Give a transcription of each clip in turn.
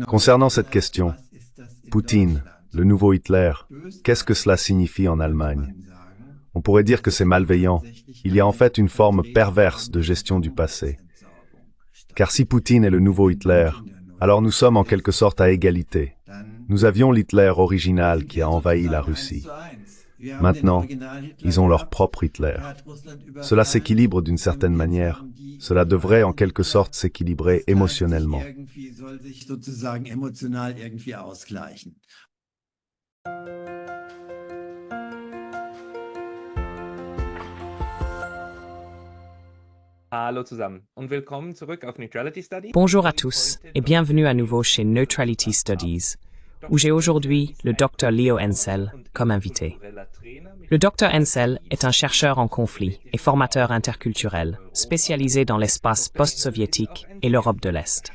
Concernant cette question, Poutine, le nouveau Hitler, qu'est-ce que cela signifie en Allemagne? On pourrait dire que c'est malveillant. Il y a en fait une forme perverse de gestion du passé. Car si Poutine est le nouveau Hitler, alors nous sommes en quelque sorte à égalité. Nous avions l'Hitler original qui a envahi la Russie. Maintenant, ils ont leur propre Hitler. Cela s'équilibre d'une certaine manière. Cela devrait en quelque sorte s'équilibrer émotionnellement. Hallo zusammen und willkommen zurück auf Neutrality Studies. Bonjour à tous et bienvenue à nouveau chez Neutrality Studies, où j'ai aujourd'hui le Dr Leo Hensel comme invité. Le Dr Hensel est un chercheur en conflit et formateur interculturel, spécialisé dans l'espace post-soviétique et l'Europe de l'Est.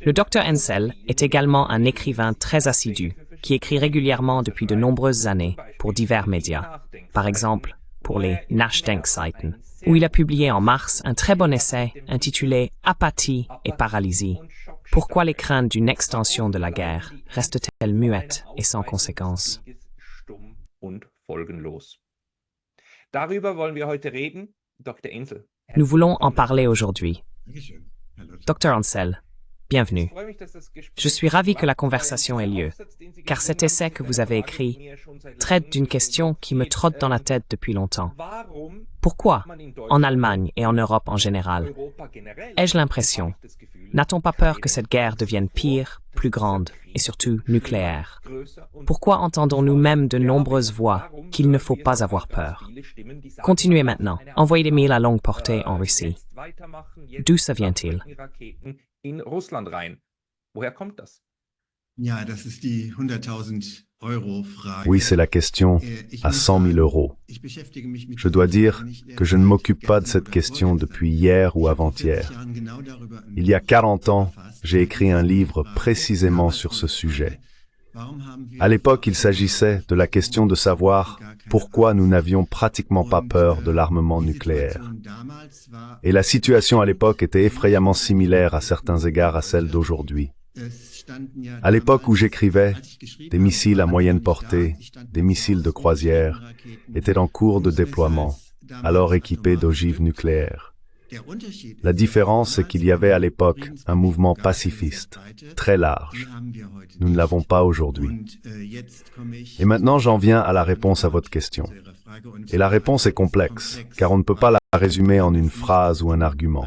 Le Dr Hensel est également un écrivain très assidu, qui écrit régulièrement depuis de nombreuses années pour divers médias, par exemple pour les Nachdenkseiten, où il a publié en mars un très bon essai intitulé « Apathie et paralysie. Pourquoi les craintes d'une extension de la guerre restent-elles muettes et sans conséquences ?» Darüber wollen wir heute reden, Dr. Hensel. Nous voulons en parler aujourd'hui. Dr Hensel, bienvenue. Je suis ravi que la conversation ait lieu, car cet essai que vous avez écrit traite d'une question qui me trotte dans la tête depuis longtemps. Pourquoi, en Allemagne et en Europe en général, ai-je l'impression, n'a-t-on pas peur que cette guerre devienne pire, plus grande et surtout nucléaire? Pourquoi entendons-nous même de nombreuses voix qu'il ne faut pas avoir peur? Continuez maintenant, envoyez des missiles à longue portée en Russie. D'où ça vient-il? In Russland rein. Woher kommt das? Oui, c'est la question à 100 000 euros. Je dois dire que je ne m'occupe pas de cette question depuis hier ou avant-hier. Il y a 40 ans, j'ai écrit un livre précisément sur ce sujet. À l'époque, il s'agissait de la question de savoir pourquoi nous n'avions pratiquement pas peur de l'armement nucléaire. Et la situation à l'époque était effrayamment similaire à certains égards à celle d'aujourd'hui. À l'époque où j'écrivais, des missiles à moyenne portée, des missiles de croisière, étaient en cours de déploiement, alors équipés d'ogives nucléaires. La différence, c'est qu'il y avait à l'époque un mouvement pacifiste, très large. Nous ne l'avons pas aujourd'hui. Et maintenant, j'en viens à la réponse à votre question. Et la réponse est complexe, car on ne peut pas la résumer en une phrase ou un argument.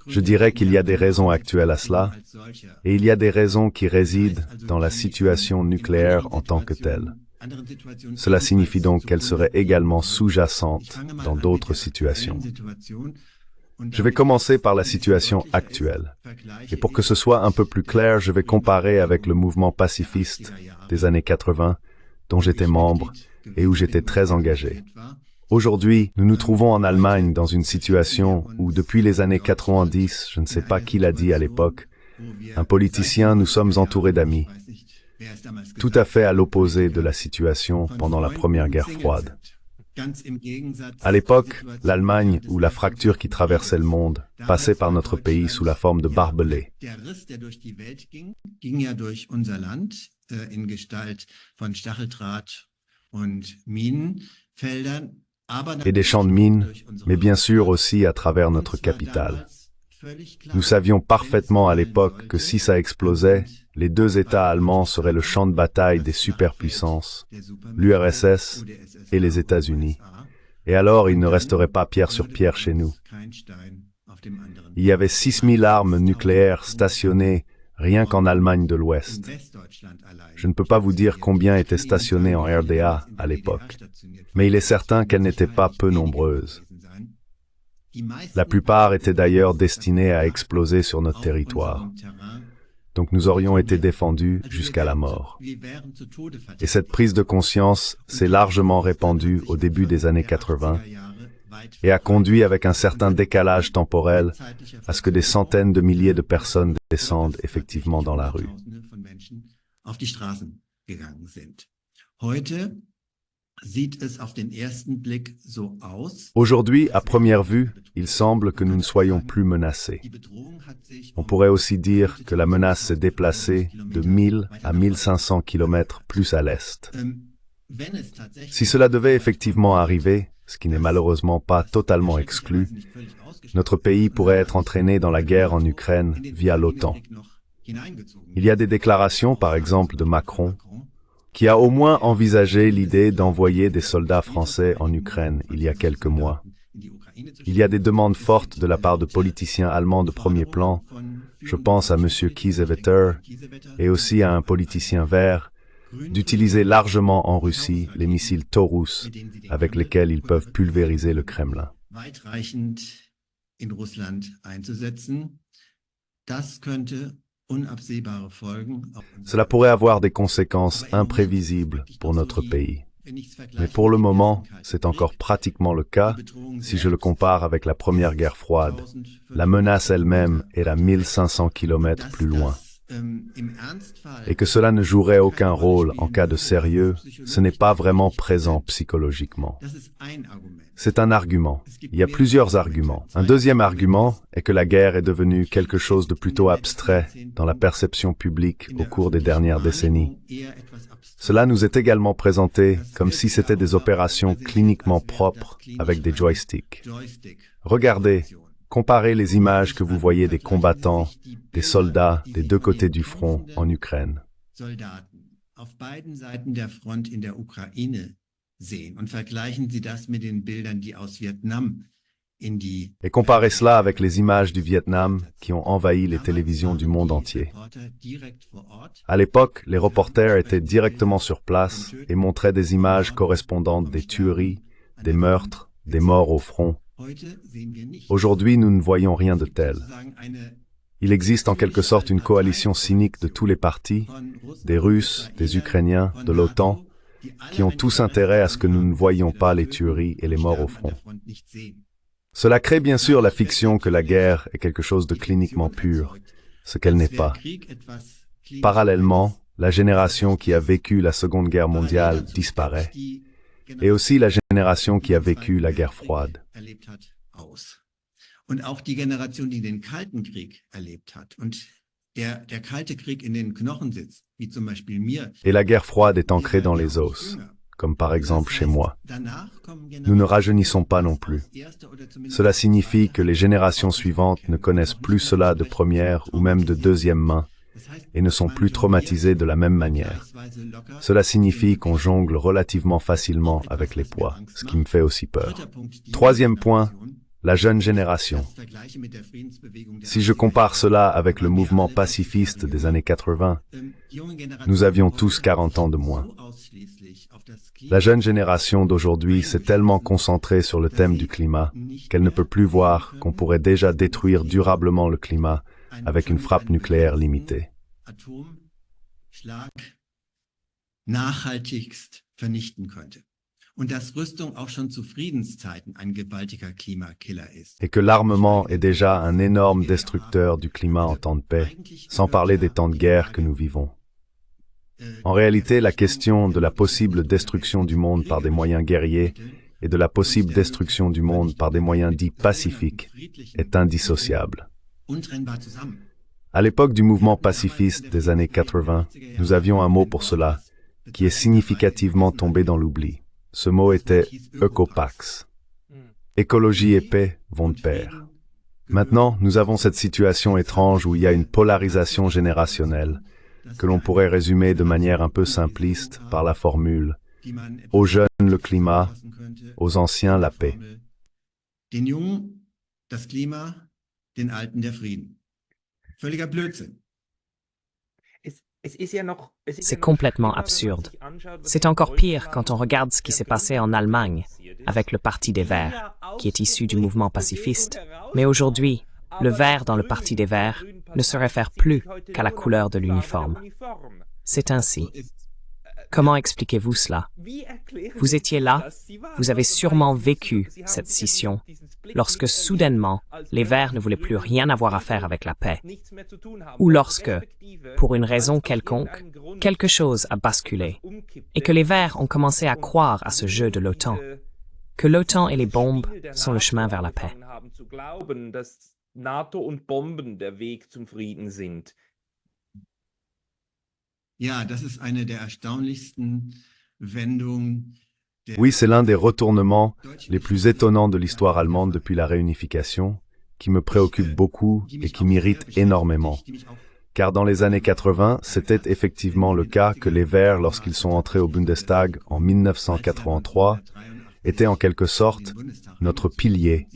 Je dirais qu'il y a des raisons actuelles à cela, et il y a des raisons qui résident dans la situation nucléaire en tant que telle. Cela signifie donc qu'elle serait également sous-jacente dans d'autres situations. Je vais commencer par la situation actuelle. Et pour que ce soit un peu plus clair, je vais comparer avec le mouvement pacifiste des années 80, dont j'étais membre et où j'étais très engagé. Aujourd'hui, nous nous trouvons en Allemagne dans une situation où, depuis les années 90, je ne sais pas qui l'a dit à l'époque, un politicien, nous sommes entourés d'amis. Tout à fait à l'opposé de la situation pendant la Première Guerre froide. À l'époque, l'Allemagne, ou la fracture qui traversait le monde, passait par notre pays sous la forme de barbelés. Et des champs de mines, mais bien sûr aussi à travers notre capitale. Nous savions parfaitement à l'époque que si ça explosait, les deux États allemands seraient le champ de bataille des superpuissances, l'URSS et les États-Unis. Et alors, il ne resterait pas pierre sur pierre chez nous. Il y avait 6000 armes nucléaires stationnées rien qu'en Allemagne de l'Ouest. Je ne peux pas vous dire combien étaient stationnées en RDA à l'époque, mais il est certain qu'elles n'étaient pas peu nombreuses. La plupart étaient d'ailleurs destinées à exploser sur notre territoire. Donc nous aurions été défendus jusqu'à la mort. Et cette prise de conscience s'est largement répandue au début des années 80 et a conduit avec un certain décalage temporel à ce que des centaines de milliers de personnes descendent effectivement dans la rue. Aujourd'hui, à première vue, il semble que nous ne soyons plus menacés. On pourrait aussi dire que la menace s'est déplacée de 1000 à 1500 kilomètres plus à l'est. Si cela devait effectivement arriver, ce qui n'est malheureusement pas totalement exclu, notre pays pourrait être entraîné dans la guerre en Ukraine via l'OTAN. Il y a des déclarations, par exemple, de Macron, qui a au moins envisagé l'idée d'envoyer des soldats français en Ukraine il y a quelques mois. Il y a des demandes fortes de la part de politiciens allemands de premier plan, je pense à M. Kiesewetter et aussi à un politicien vert, d'utiliser largement en Russie les missiles Taurus avec lesquels ils peuvent pulvériser le Kremlin. Cela pourrait avoir des conséquences imprévisibles pour notre pays. Mais pour le moment, c'est encore pratiquement le cas si je le compare avec la Première Guerre froide. La menace elle-même est à 1500 kilomètres plus loin. Et que cela ne jouerait aucun rôle en cas de sérieux, ce n'est pas vraiment présent psychologiquement. C'est un argument. Il y a plusieurs arguments. Un deuxième argument est que la guerre est devenue quelque chose de plutôt abstrait dans la perception publique au cours des dernières décennies. Cela nous est également présenté comme si c'était des opérations cliniquement propres avec des joysticks. Regardez, comparez les images que vous voyez des combattants, des soldats des deux côtés du front en Ukraine. Et comparez cela avec les images du Vietnam qui ont envahi les télévisions du monde entier. À l'époque, les reporters étaient directement sur place et montraient des images correspondantes des tueries, des meurtres, des morts au front. Aujourd'hui, nous ne voyons rien de tel. Il existe en quelque sorte une coalition cynique de tous les partis, des Russes, des Ukrainiens, de l'OTAN, qui ont tous intérêt à ce que nous ne voyions pas les tueries et les morts au front. Cela crée bien sûr la fiction que la guerre est quelque chose de cliniquement pur, ce qu'elle n'est pas. Parallèlement, la génération qui a vécu la Seconde Guerre mondiale disparaît, et aussi la génération qui a vécu la guerre froide. Et la guerre froide est ancrée dans les os, comme par exemple chez moi. Nous ne rajeunissons pas non plus. Cela signifie que les générations suivantes ne connaissent plus cela de première ou même de deuxième main et ne sont plus traumatisées de la même manière. Cela signifie qu'on jongle relativement facilement avec les poids, ce qui me fait aussi peur. Troisième point, la jeune génération. Si je compare cela avec le mouvement pacifiste des années 80, nous avions tous 40 ans de moins. La jeune génération d'aujourd'hui s'est tellement concentrée sur le thème du climat qu'elle ne peut plus voir qu'on pourrait déjà détruire durablement le climat avec une frappe nucléaire limitée. Et que l'armement est déjà un énorme destructeur du climat en temps de paix, sans parler des temps de guerre que nous vivons. En réalité, la question de la possible destruction du monde par des moyens guerriers et de la possible destruction du monde par des moyens dits pacifiques est indissociable. À l'époque du mouvement pacifiste des années 80, nous avions un mot pour cela, qui est significativement tombé dans l'oubli. Ce mot était « Ecopax ». Écologie et paix vont de pair. Maintenant, nous avons cette situation étrange où il y a une polarisation générationnelle, que l'on pourrait résumer de manière un peu simpliste par la formule « aux jeunes le climat, aux anciens la paix ». Den Jungen das Klima, den Alten der Frieden. Völliger Blödsinn. C'est complètement absurde. C'est encore pire quand on regarde ce qui s'est passé en Allemagne avec le Parti des Verts, qui est issu du mouvement pacifiste. Mais aujourd'hui, le vert dans le Parti des Verts ne se réfère plus qu'à la couleur de l'uniforme. C'est ainsi. Comment expliquez-vous cela? Vous étiez là, vous avez sûrement vécu cette scission. lorsque soudainement, les Verts ne voulaient plus rien avoir à faire avec la paix, ou lorsque, pour une raison quelconque, quelque chose a basculé, et que les Verts ont commencé à croire à ce jeu de l'OTAN, que l'OTAN et les bombes sont le chemin vers la paix. NATO und Bomben der Weg zum Frieden sind. Ja, das ist eine der erstaunlichsten Wendungen. Oui, c'est l'un des retournements les plus étonnants de l'histoire allemande depuis la réunification, qui me préoccupe beaucoup et qui m'irrite énormément. Car dans les années 80, c'était effectivement le cas que les Verts, lorsqu'ils sont entrés au Bundestag en 1983, étaient en quelque sorte notre pilier,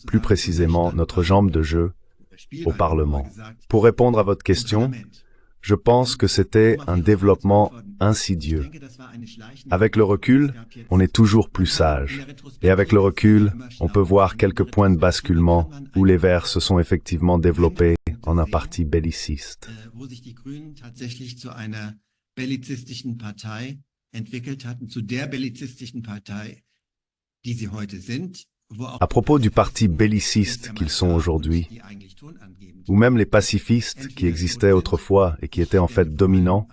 plus précisément notre jambe de jeu, au Parlement. Pour répondre à votre question, je pense que c'était un développement insidieux. Avec le recul, on est toujours plus sage. Et avec le recul, on peut voir quelques points de basculement où les Verts se sont effectivement développés en un parti belliciste. Wo sich die Grünen tatsächlich zu einer bellizistischen Partei entwickelt hatten, zu der bellizistischen Partei, die sie heute sind. À propos du parti belliciste qu'ils sont aujourd'hui, ou même les pacifistes qui existaient autrefois et qui étaient en fait dominants,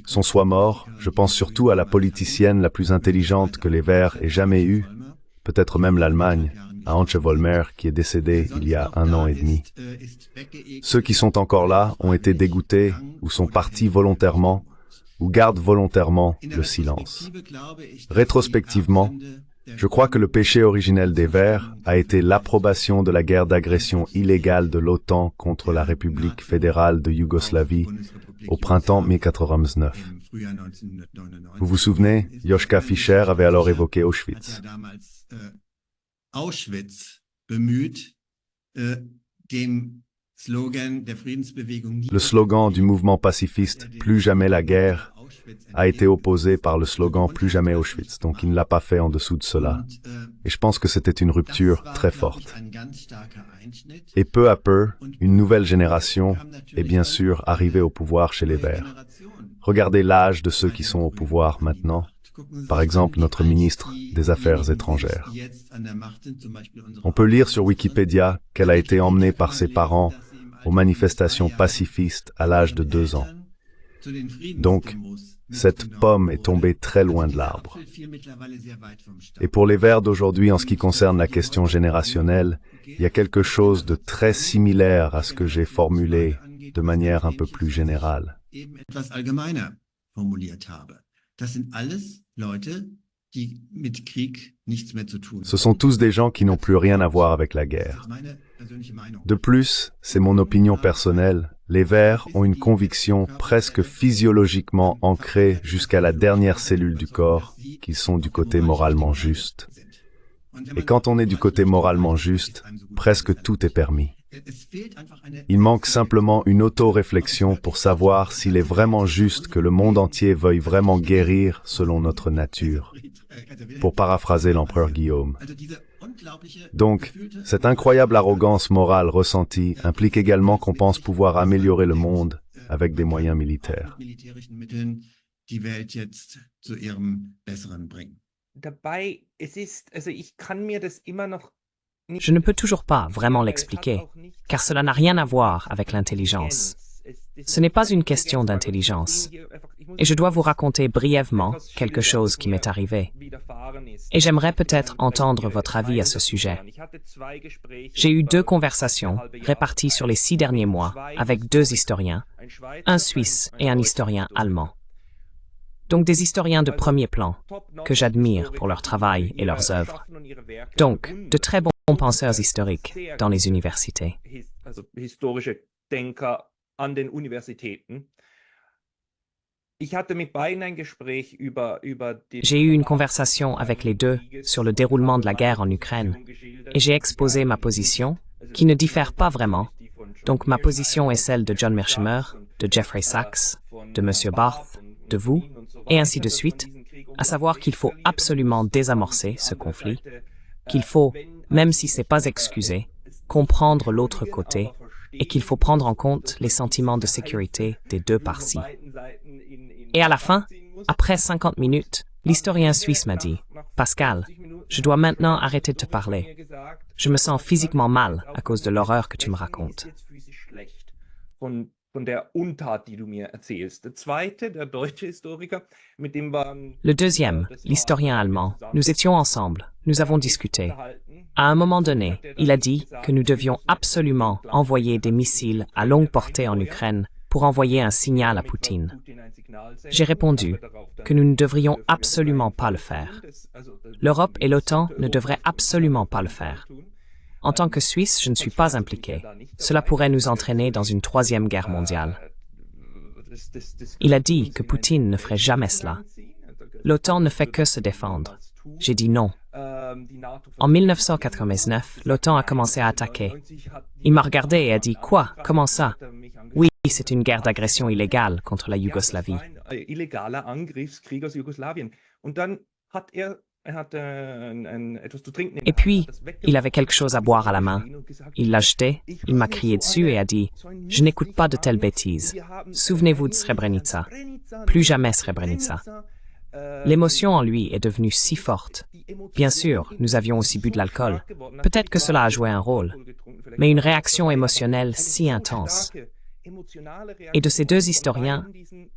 sont soit morts, je pense surtout à la politicienne la plus intelligente que les Verts aient jamais eue, peut-être même l'Allemagne, à Antje Vollmer, qui est décédée il y a 1 an et demi. Ceux qui sont encore là ont été dégoûtés ou sont partis volontairement ou gardent volontairement le silence. Rétrospectivement, je crois que le péché originel des Verts a été l'approbation de la guerre d'agression illégale de l'OTAN contre la République fédérale de Yougoslavie au printemps 1989. Vous vous souvenez, Joschka Fischer avait alors évoqué Auschwitz. Auschwitz bemüht, dem Slogan der Friedensbewegung. Le slogan du mouvement pacifiste « Plus jamais la guerre » a été opposé par le slogan « Plus jamais Auschwitz », donc il ne l'a pas fait en dessous de cela. Et je pense que c'était une rupture très forte. Et peu à peu, une nouvelle génération est bien sûr arrivée au pouvoir chez les Verts. Regardez l'âge de ceux qui sont au pouvoir maintenant. Par exemple, notre ministre des Affaires étrangères. On peut lire sur Wikipédia qu'elle a été emmenée par ses parents aux manifestations pacifistes à l'âge de 2 ans. Donc, cette pomme est tombée très loin de l'arbre. Et pour les Verts d'aujourd'hui, en ce qui concerne la question générationnelle, il y a quelque chose de très similaire à ce que j'ai formulé de manière un peu plus générale. Ce sont tous des gens qui n'ont plus rien à voir avec la guerre. De plus, c'est mon opinion personnelle, les Verts ont une conviction presque physiologiquement ancrée jusqu'à la dernière cellule du corps qu'ils sont du côté moralement juste. Et quand on est du côté moralement juste, presque tout est permis. Il manque simplement une auto-réflexion pour savoir s'il est vraiment juste que le monde entier veuille vraiment guérir selon notre nature, pour paraphraser l'empereur Guillaume. Donc, cette incroyable arrogance morale ressentie implique également qu'on pense pouvoir améliorer le monde avec des moyens militaires. Dabei, es ist, also ich kann mir das immer noch Je ne peux toujours pas vraiment l'expliquer, car cela n'a rien à voir avec l'intelligence. Ce n'est pas une question d'intelligence. Et je dois vous raconter brièvement quelque chose qui m'est arrivé. Et j'aimerais peut-être entendre votre avis à ce sujet. J'ai eu 2 conversations réparties sur les 6 derniers mois avec 2 historiens, un Suisse et un historien allemand. Donc des historiens de premier plan, que j'admire pour leur travail et leurs œuvres. Donc, de très bons penseurs historiques dans les universités. Historische Denker an den Universitäten. J'ai eu une conversation avec les 2 sur le déroulement de la guerre en Ukraine et j'ai exposé ma position, qui ne diffère pas vraiment. Donc ma position est celle de John Mearsheimer, de Jeffrey Sachs, de M. Barth, de vous, et ainsi de suite, à savoir qu'il faut absolument désamorcer ce conflit, qu'il faut, même si c'est pas excusé, comprendre l'autre côté et qu'il faut prendre en compte les sentiments de sécurité des 2 parties. Et à la fin, après 50 minutes, l'historien suisse m'a dit « Pascal, je dois maintenant arrêter de te parler. Je me sens physiquement mal à cause de l'horreur que tu me racontes. Von der Untat, die du mir erzählst. Der zweite, der deutsche Historiker, mit dem war Le deuxième, l'historien allemand, nous étions ensemble, nous avons discuté. À un moment donné, il a dit que nous devions absolument envoyer des missiles à longue portée en Ukraine pour envoyer un signal à Poutine. J'ai répondu que nous ne devrions absolument pas le faire. L'Europe et l'OTAN ne devraient absolument pas le faire. En tant que Suisse, je ne suis pas impliqué. Cela pourrait nous entraîner dans une troisième guerre mondiale. Il a dit que Poutine ne ferait jamais cela. L'OTAN ne fait que se défendre. J'ai dit non. En 1999, l'OTAN a commencé à attaquer. Il m'a regardé et a dit « Quoi? Comment ça? » Oui, c'est une guerre d'agression illégale contre la Yougoslavie. Illegaler Angriffskrieg aus Jugoslawien. Und dann hat er etwas zu trinken. Et puis, il avait quelque chose à boire à la main. Il l'a jeté, il m'a crié dessus et a dit « Je n'écoute pas de telles bêtises. Souvenez-vous de Srebrenica. Plus jamais Srebrenica. » L'émotion en lui est devenue si forte. Bien sûr, nous avions aussi bu de l'alcool. Peut-être que cela a joué un rôle. Mais une réaction émotionnelle si intense. Et de ces deux historiens,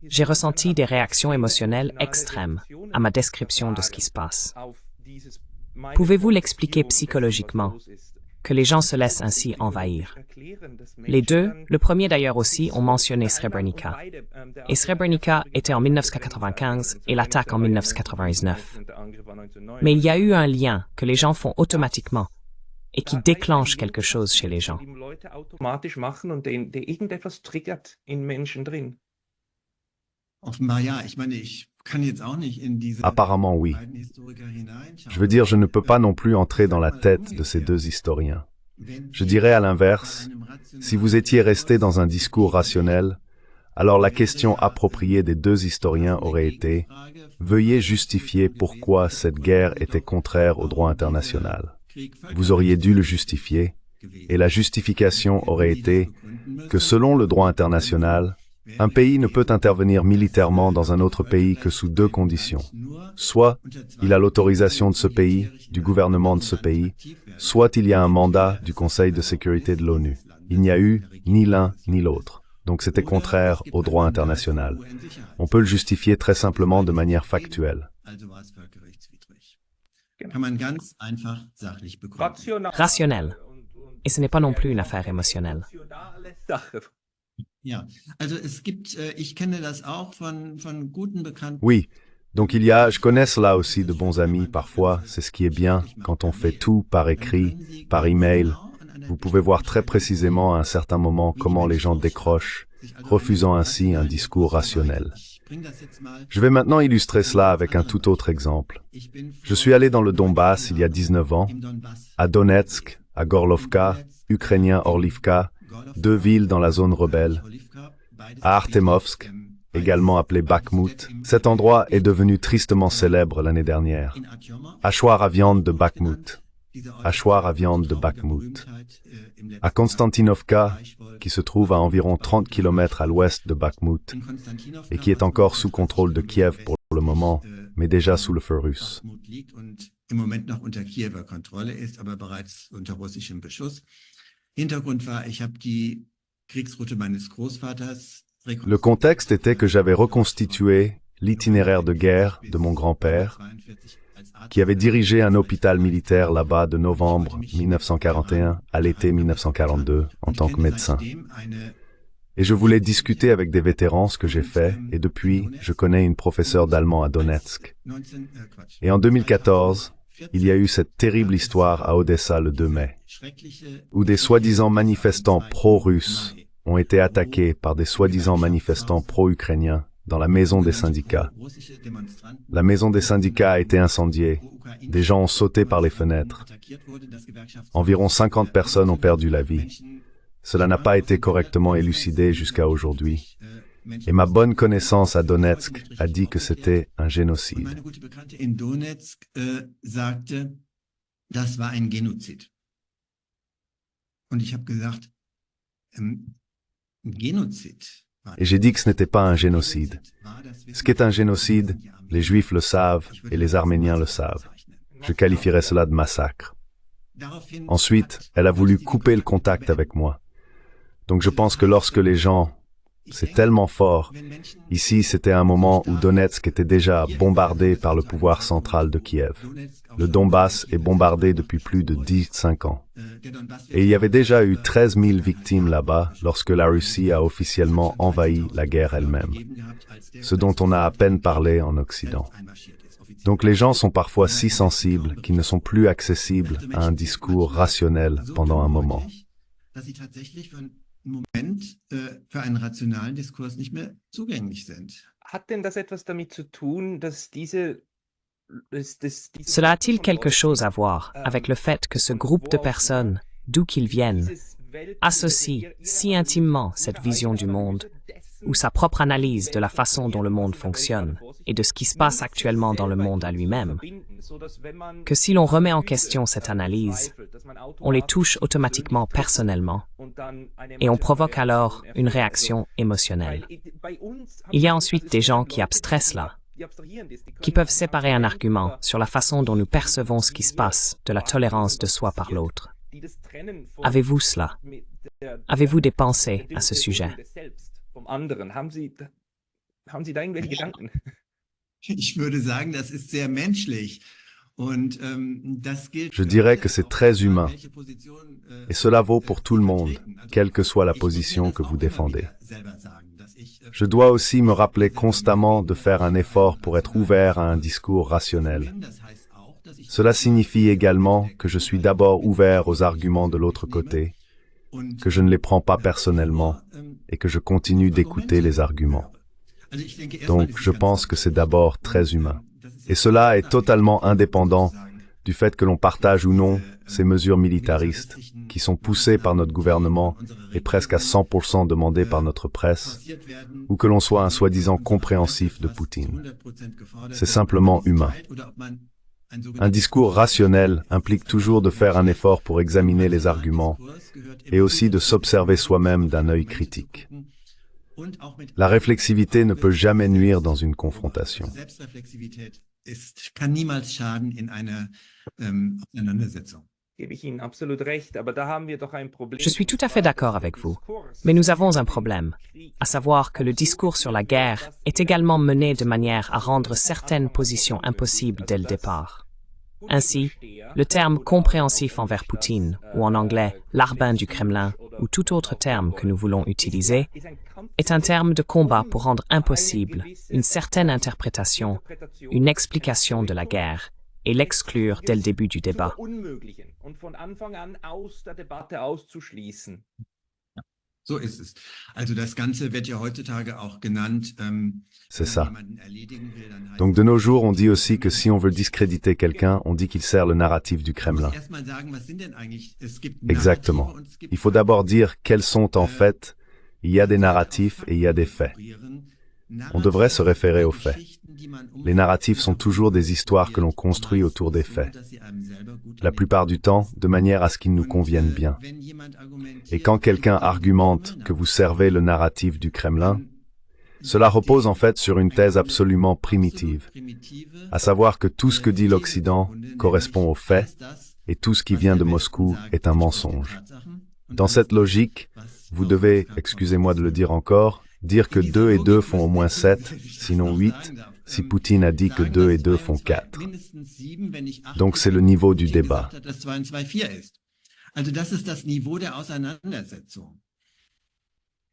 j'ai ressenti des réactions émotionnelles extrêmes à ma description de ce qui se passe. Pouvez-vous l'expliquer psychologiquement, que les gens se laissent ainsi envahir? Les deux, le premier d'ailleurs aussi, ont mentionné Srebrenica. Et Srebrenica était en 1995 et l'attaque en 1999. Mais il y a eu un lien que les gens font automatiquement et qui déclenche quelque chose chez les gens. Apparemment, oui. Je veux dire, je ne peux pas non plus entrer dans la tête de ces deux historiens. Je dirais à l'inverse, si vous étiez resté dans un discours rationnel, alors la question appropriée des deux historiens aurait été « Veuillez justifier pourquoi cette guerre était contraire au droit international ». Vous auriez dû le justifier, et la justification aurait été que selon le droit international, un pays ne peut intervenir militairement dans un autre pays que sous deux conditions. Soit il a l'autorisation de ce pays, du gouvernement de ce pays, soit il y a un mandat du Conseil de sécurité de l'ONU. Il n'y a eu ni l'un ni l'autre. Donc c'était contraire au droit international. On peut le justifier très simplement de manière factuelle. Rationnel. Et ce n'est pas non plus une affaire émotionnelle. Oui, donc je connais cela aussi de bons amis parfois, c'est ce qui est bien quand on fait tout par écrit, par email. Vous pouvez voir très précisément à un certain moment comment les gens décrochent, refusant ainsi un discours rationnel. Je vais maintenant illustrer cela avec un tout autre exemple. Je suis allé dans le Donbass il y a 19 ans, à Donetsk, à Gorlovka, ukrainien Orlivka, deux villes dans la zone rebelle, à Artemovsk, également appelé Bakhmut. Cet endroit est devenu tristement célèbre l'année dernière. Hachoir à viande de Bakhmut. Hachoir à viande de Bakhmut. À Konstantinovka, qui se trouve à environ 30 km à l'ouest de Bakhmut, et qui est encore sous contrôle de Kiev pour le moment, mais déjà sous le feu russe. Le contexte était que j'avais reconstitué l'itinéraire de guerre de mon grand-père, qui avait dirigé un hôpital militaire là-bas de novembre 1941 à l'été 1942 en tant que médecin. Et je voulais discuter avec des vétérans ce que j'ai fait, et depuis, je connais une professeure d'allemand à Donetsk. Et en 2014, il y a eu cette terrible histoire à Odessa le 2 mai, où des soi-disant manifestants pro-russes ont été attaqués par des soi-disant manifestants pro-ukrainiens dans la maison des syndicats. La maison des syndicats a été incendiée, des gens ont sauté par les fenêtres. Environ 50 personnes ont perdu la vie. Cela n'a pas été correctement élucidé jusqu'à aujourd'hui. Et ma bonne connaissance à Donetsk a dit que c'était un génocide. Et j'ai dit que ce n'était pas un génocide. Ce qu'est un génocide, les Juifs le savent et les Arméniens le savent. Je qualifierais cela de massacre. Ensuite, elle a voulu couper le contact avec moi. Donc je pense que lorsque les gens... C'est tellement fort. Ici, c'était un moment où Donetsk était déjà bombardé par le pouvoir central de Kiev. Le Donbass est bombardé depuis plus de 15 ans. Et il y avait déjà eu 13 000 victimes là-bas lorsque la Russie a officiellement envahi la guerre elle-même. Ce dont on a à peine parlé en Occident. Donc les gens sont parfois si sensibles qu'ils ne sont plus accessibles à un discours rationnel pendant un moment. Für einen rationalen Diskurs nicht mehr zugänglich sind. Hat denn das etwas damit zu tun, dass diese Cela a-t-il quelque chose à voir avec le fait que ce groupe de personnes, d'où qu'ils viennent, associe si intimement cette vision du monde ou sa propre analyse de la façon dont le monde fonctionne et de ce qui se passe actuellement dans le monde à lui-même, que si l'on remet en question cette analyse, on les touche automatiquement personnellement et on provoque alors une réaction émotionnelle. Il y a ensuite des gens qui abstraient cela, qui peuvent séparer un argument sur la façon dont nous percevons ce qui se passe de la tolérance de soi par l'autre. Avez-vous cela? Avez-vous des pensées à ce sujet? Haben Sie da irgendwelche Gedanken? Ich würde sagen, das ist sehr menschlich. Je dirais que c'est très humain. Et cela vaut pour tout le monde, quelle que soit la position que vous défendez. Je dois aussi me rappeler constamment de faire un effort pour être ouvert à un discours rationnel. Cela signifie également que je suis d'abord ouvert aux arguments de l'autre côté, que je ne les prends pas personnellement et que je continue d'écouter les arguments. Donc, je pense que c'est d'abord très humain. Et cela est totalement indépendant du fait que l'on partage ou non ces mesures militaristes qui sont poussées par notre gouvernement et presque à 100% demandées par notre presse, ou que l'on soit un soi-disant compréhensif de Poutine. C'est simplement humain. Un discours rationnel implique toujours de faire un effort pour examiner les arguments et aussi de s'observer soi-même d'un œil critique. La réflexivité ne peut jamais nuire dans une confrontation. Je suis tout à fait d'accord avec vous, mais nous avons un problème, à savoir que le discours sur la guerre est également mené de manière à rendre certaines positions impossibles dès le départ. Ainsi, le terme compréhensif envers Poutine, ou en anglais larbin du Kremlin, ou tout autre terme que nous voulons utiliser, est un terme de combat pour rendre impossible une certaine interprétation, une explication de la guerre, et l'exclure dès le début du débat. So ist es. Also das Ganze wird ja heutzutage auch genannt. C'est ça. Donc de nos jours, on dit aussi que si on veut discréditer quelqu'un, on dit qu'il sert le narratif du Kremlin. Exactement. Il faut d'abord dire quels sont en fait. Il y a des narratifs et il y a des faits. On devrait se référer aux faits. Les narratifs sont toujours des histoires que l'on construit autour des faits. La plupart du temps, de manière à ce qu'ils nous conviennent bien. Et quand quelqu'un argumente que vous servez le narratif du Kremlin, cela repose en fait sur une thèse absolument primitive, à savoir que tout ce que dit l'Occident correspond aux faits et tout ce qui vient de Moscou est un mensonge. Dans cette logique, vous devez, excusez-moi de le dire encore, dire que 2 et 2 font au moins 7, sinon 8, si Poutine a dit que 2 et 2 font 4. Donc c'est le niveau du débat. Also das ist das Niveau der Auseinandersetzung.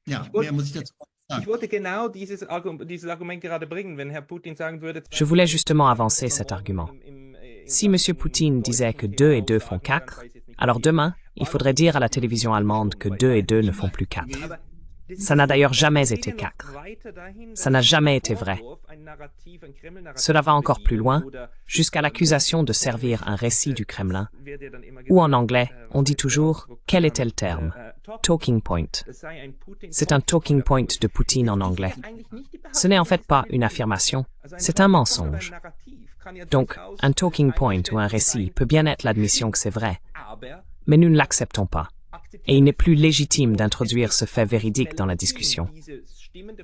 Ja, mehr muss ich dazu sagen. Ich wollte genau dieses Argument gerade bringen, wenn Herr Putin sagen würde... Je voulais justement avancer cet argument. Si M. Poutine disait que 2 et 2 font 4, alors demain, il faudrait dire à la télévision allemande que 2 et 2 ne font plus 4. Ça n'a d'ailleurs jamais été 4. Ça n'a jamais été vrai. Cela va encore plus loin, jusqu'à l'accusation de servir un récit du Kremlin, ou en anglais, on dit toujours « quel était le terme ?» Talking point. C'est un talking point de Poutine en anglais. Ce n'est en fait pas une affirmation, c'est un mensonge. Donc, un talking point ou un récit peut bien être l'admission que c'est vrai, mais nous ne l'acceptons pas. Et il n'est plus légitime d'introduire ce fait véridique dans la discussion.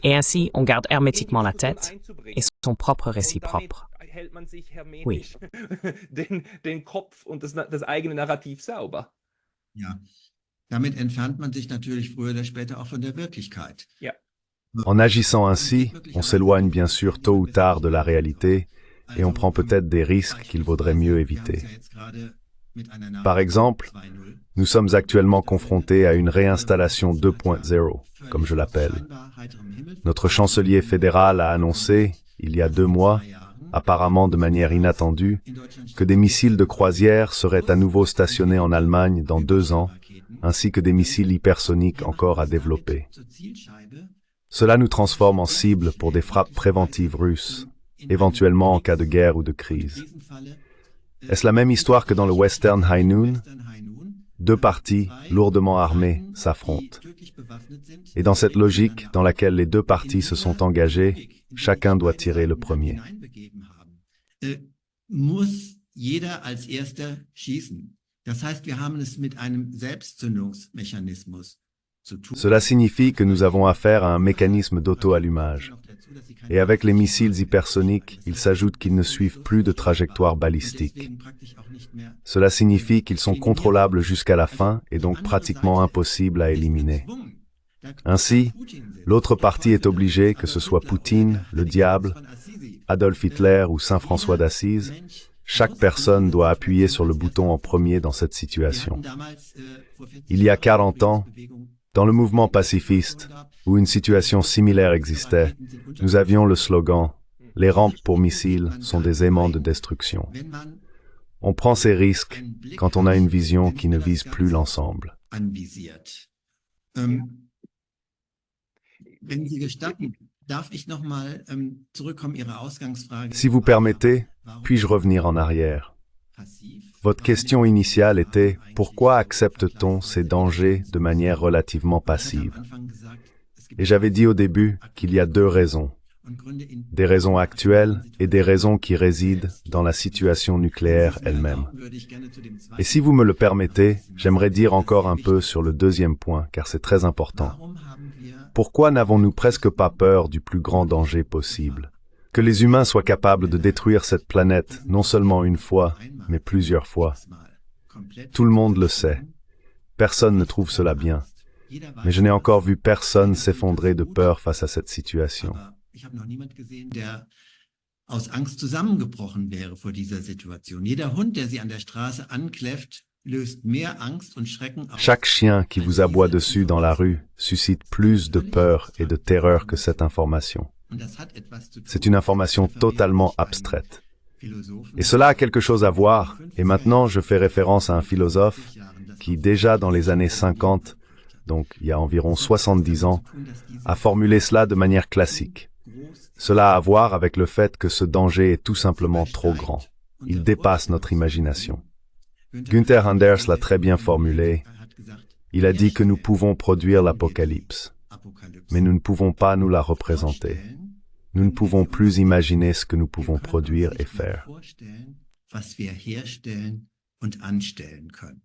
Et ainsi, on garde hermétiquement la tête et son propre récit propre. hält man sich Oui. hermetisch den Kopf und das eigene Narrativ sauber. Ja, damit entfernt man sich natürlich früher oder später auch von der Wirklichkeit. Ja. En agissant ainsi, on s'éloigne bien sûr tôt ou tard de la réalité et on prend peut-être des risques qu'il vaudrait mieux éviter. Par exemple, nous sommes actuellement confrontés à une réinstallation 2.0, comme je l'appelle. Notre chancelier fédéral a annoncé, il y a 2 mois, apparemment de manière inattendue, que des missiles de croisière seraient à nouveau stationnés en Allemagne dans 2 ans, ainsi que des missiles hypersoniques encore à développer. Cela nous transforme en cible pour des frappes préventives russes, éventuellement en cas de guerre ou de crise. Est-ce la même histoire que dans le Western High Noon? 2 parties, lourdement armées, s'affrontent. Et dans cette logique dans laquelle les 2 parties se sont engagées, chacun doit tirer le premier. Muss jeder als Erster schießen. Das heißt, wir haben es mit einem Selbstzündungsmechanismus zu tun. Cela signifie que nous avons affaire à un mécanisme d'auto-allumage. Et avec les missiles hypersoniques, il s'ajoute qu'ils ne suivent plus de trajectoire balistique. Cela signifie qu'ils sont contrôlables jusqu'à la fin et donc pratiquement impossibles à éliminer. Ainsi, l'autre partie est obligée, que ce soit Poutine, le diable, Adolf Hitler ou Saint François d'Assise, chaque personne doit appuyer sur le bouton en premier dans cette situation. Il y a 40 ans, dans le mouvement pacifiste, où une situation similaire existait, nous avions le slogan « Les rampes pour missiles sont des aimants de destruction ». On prend ces risques quand on a une vision qui ne vise plus l'ensemble. Si vous permettez, puis-je revenir en arrière? Votre question initiale était « Pourquoi accepte-t-on ces dangers de manière relativement passive ?» Et j'avais dit au début qu'il y a 2 raisons. Des raisons actuelles et des raisons qui résident dans la situation nucléaire elle-même. Et si vous me le permettez, j'aimerais dire encore un peu sur le 2e point, car c'est très important. Pourquoi n'avons-nous presque pas peur du plus grand danger possible? Que les humains soient capables de détruire cette planète, non seulement une fois, mais plusieurs fois. Tout le monde le sait. Personne ne trouve cela bien. Mais je n'ai encore vu personne s'effondrer de peur face à cette situation. Aus Angst zusammengebrochen wäre vor dieser Situation. Jeder Hund, der sie an der Straße ankläfft, löst mehr Angst und Schrecken aus. Chaque chien qui vous aboie dessus dans la rue suscite plus de peur et de terreur que cette information. C'est une information totalement abstraite. Et cela a quelque chose à voir, et maintenant je fais référence à un philosophe qui, déjà dans les années 50, donc il y a environ 70 ans, a formulé cela de manière classique. Cela a à voir avec le fait que ce danger est tout simplement trop grand. Il dépasse notre imagination. Günther Anders l'a très bien formulé. Il a dit que nous pouvons produire l'apocalypse, mais nous ne pouvons pas nous la représenter. Nous ne pouvons plus imaginer ce que nous pouvons produire et faire. Was wir herstellen und anstellen können.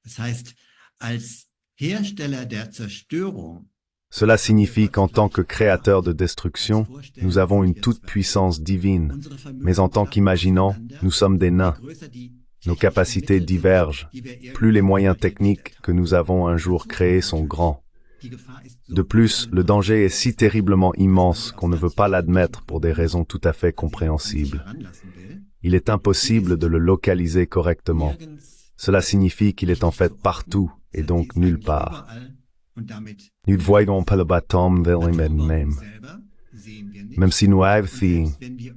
Das heißt, als Hersteller der Zerstörung, cela signifie qu'en tant que créateurs de destruction, nous avons une toute-puissance divine, mais en tant qu'imaginants, nous sommes des nains. Nos capacités divergent. Plus les moyens techniques que nous avons un jour créés sont grands. De plus, le danger est si terriblement immense qu'on ne veut pas l'admettre pour des raisons tout à fait compréhensibles. Il est impossible de le localiser correctement. Cela signifie qu'il est en fait partout et donc nulle part. Nous ne voyons pas le bâton même. Même si nous avons fait,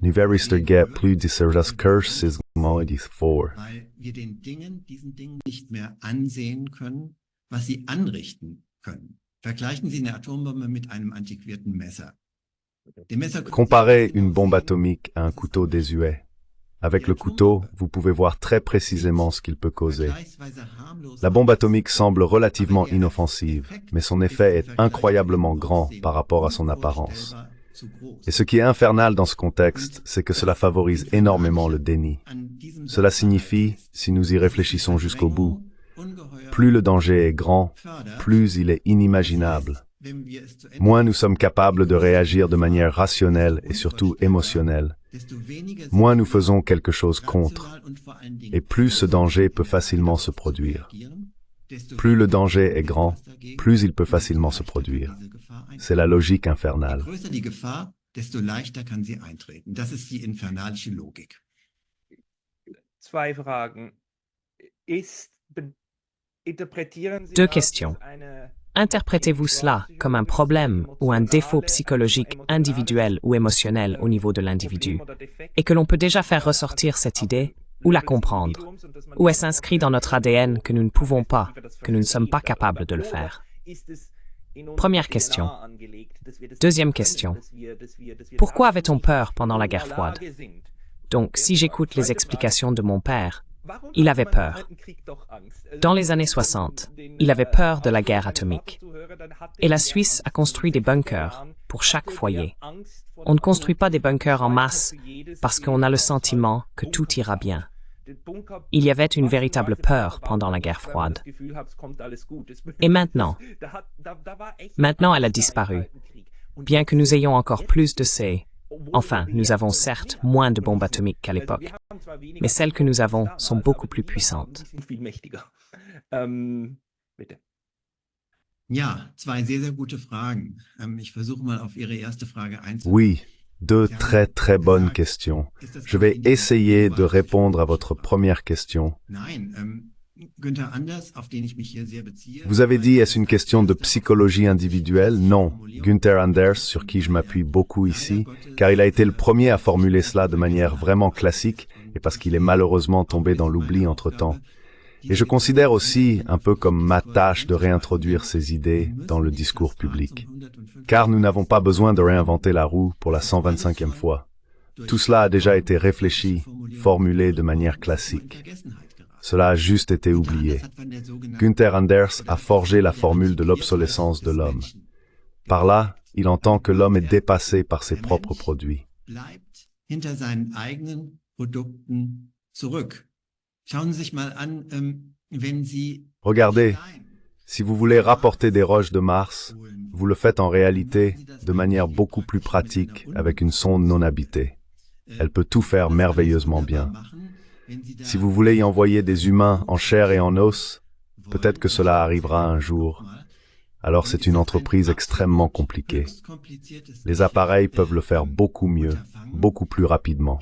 nous verrister plus de ces curses maudits fort. weil wir diesen Dingen nicht mehr ansehen können, was sie anrichten können. Vergleichen Sie eine Atombombe mit einem antiquierten Messer. Comparez une bombe atomique à un couteau désuet. Avec le couteau, vous pouvez voir très précisément ce qu'il peut causer. La bombe atomique semble relativement inoffensive, mais son effet est incroyablement grand par rapport à son apparence. Et ce qui est infernal dans ce contexte, c'est que cela favorise énormément le déni. Cela signifie, si nous y réfléchissons jusqu'au bout, plus le danger est grand, plus il est inimaginable. Moins nous sommes capables de réagir de manière rationnelle et surtout émotionnelle, moins nous faisons quelque chose contre, et plus ce danger peut facilement se produire. Plus le danger est grand, plus il peut facilement se produire. C'est la logique infernale. Desto leichter kann sie eintreten. Das ist die infernalische Logik. Zwei Fragen. Deux questions. Interprétez-vous cela comme un problème ou un défaut psychologique individuel ou émotionnel au niveau de l'individu, et que l'on peut déjà faire ressortir cette idée ou la comprendre? Ou est-ce inscrit dans notre ADN que nous ne pouvons pas, que nous ne sommes pas capables de le faire? Première question. Deuxième question. Pourquoi avait-on peur pendant la guerre froide? Donc, si j'écoute les explications de mon père, il avait peur. Dans les années 60, il avait peur de la guerre atomique. Et la Suisse a construit des bunkers pour chaque foyer. On ne construit pas des bunkers en masse parce qu'on a le sentiment que tout ira bien. Il y avait une véritable peur pendant la guerre froide. Et maintenant elle a disparu. Bien que nous ayons encore plus de ces... Enfin, nous avons certes moins de bombes atomiques qu'à l'époque, mais celles que nous avons sont beaucoup plus puissantes. Ja, zwei sehr gute Fragen. Ich versuche mal auf Ihre erste Frage einzugehen. Oui, deux très bonnes questions. Je vais essayer de répondre à votre première question. Vous avez dit, est-ce une question de psychologie individuelle? Non. Günther Anders, sur qui je m'appuie beaucoup ici, car il a été le premier à formuler cela de manière vraiment classique, et parce qu'il est malheureusement tombé dans l'oubli entre-temps. Et je considère aussi un peu comme ma tâche de réintroduire ces idées dans le discours public. Car nous n'avons pas besoin de réinventer la roue pour la 125e fois. Tout cela a déjà été réfléchi, formulé de manière classique. Cela a juste été oublié. Günther Anders a forgé la formule de l'obsolescence de l'homme. Par là, il entend que l'homme est dépassé par ses propres produits. Regardez, si vous voulez rapporter des roches de Mars, vous le faites en réalité de manière beaucoup plus pratique avec une sonde non habitée. Elle peut tout faire merveilleusement bien. Si vous voulez y envoyer des humains en chair et en os, peut-être que cela arrivera un jour. Alors c'est une entreprise extrêmement compliquée. Les appareils peuvent le faire beaucoup mieux, beaucoup plus rapidement.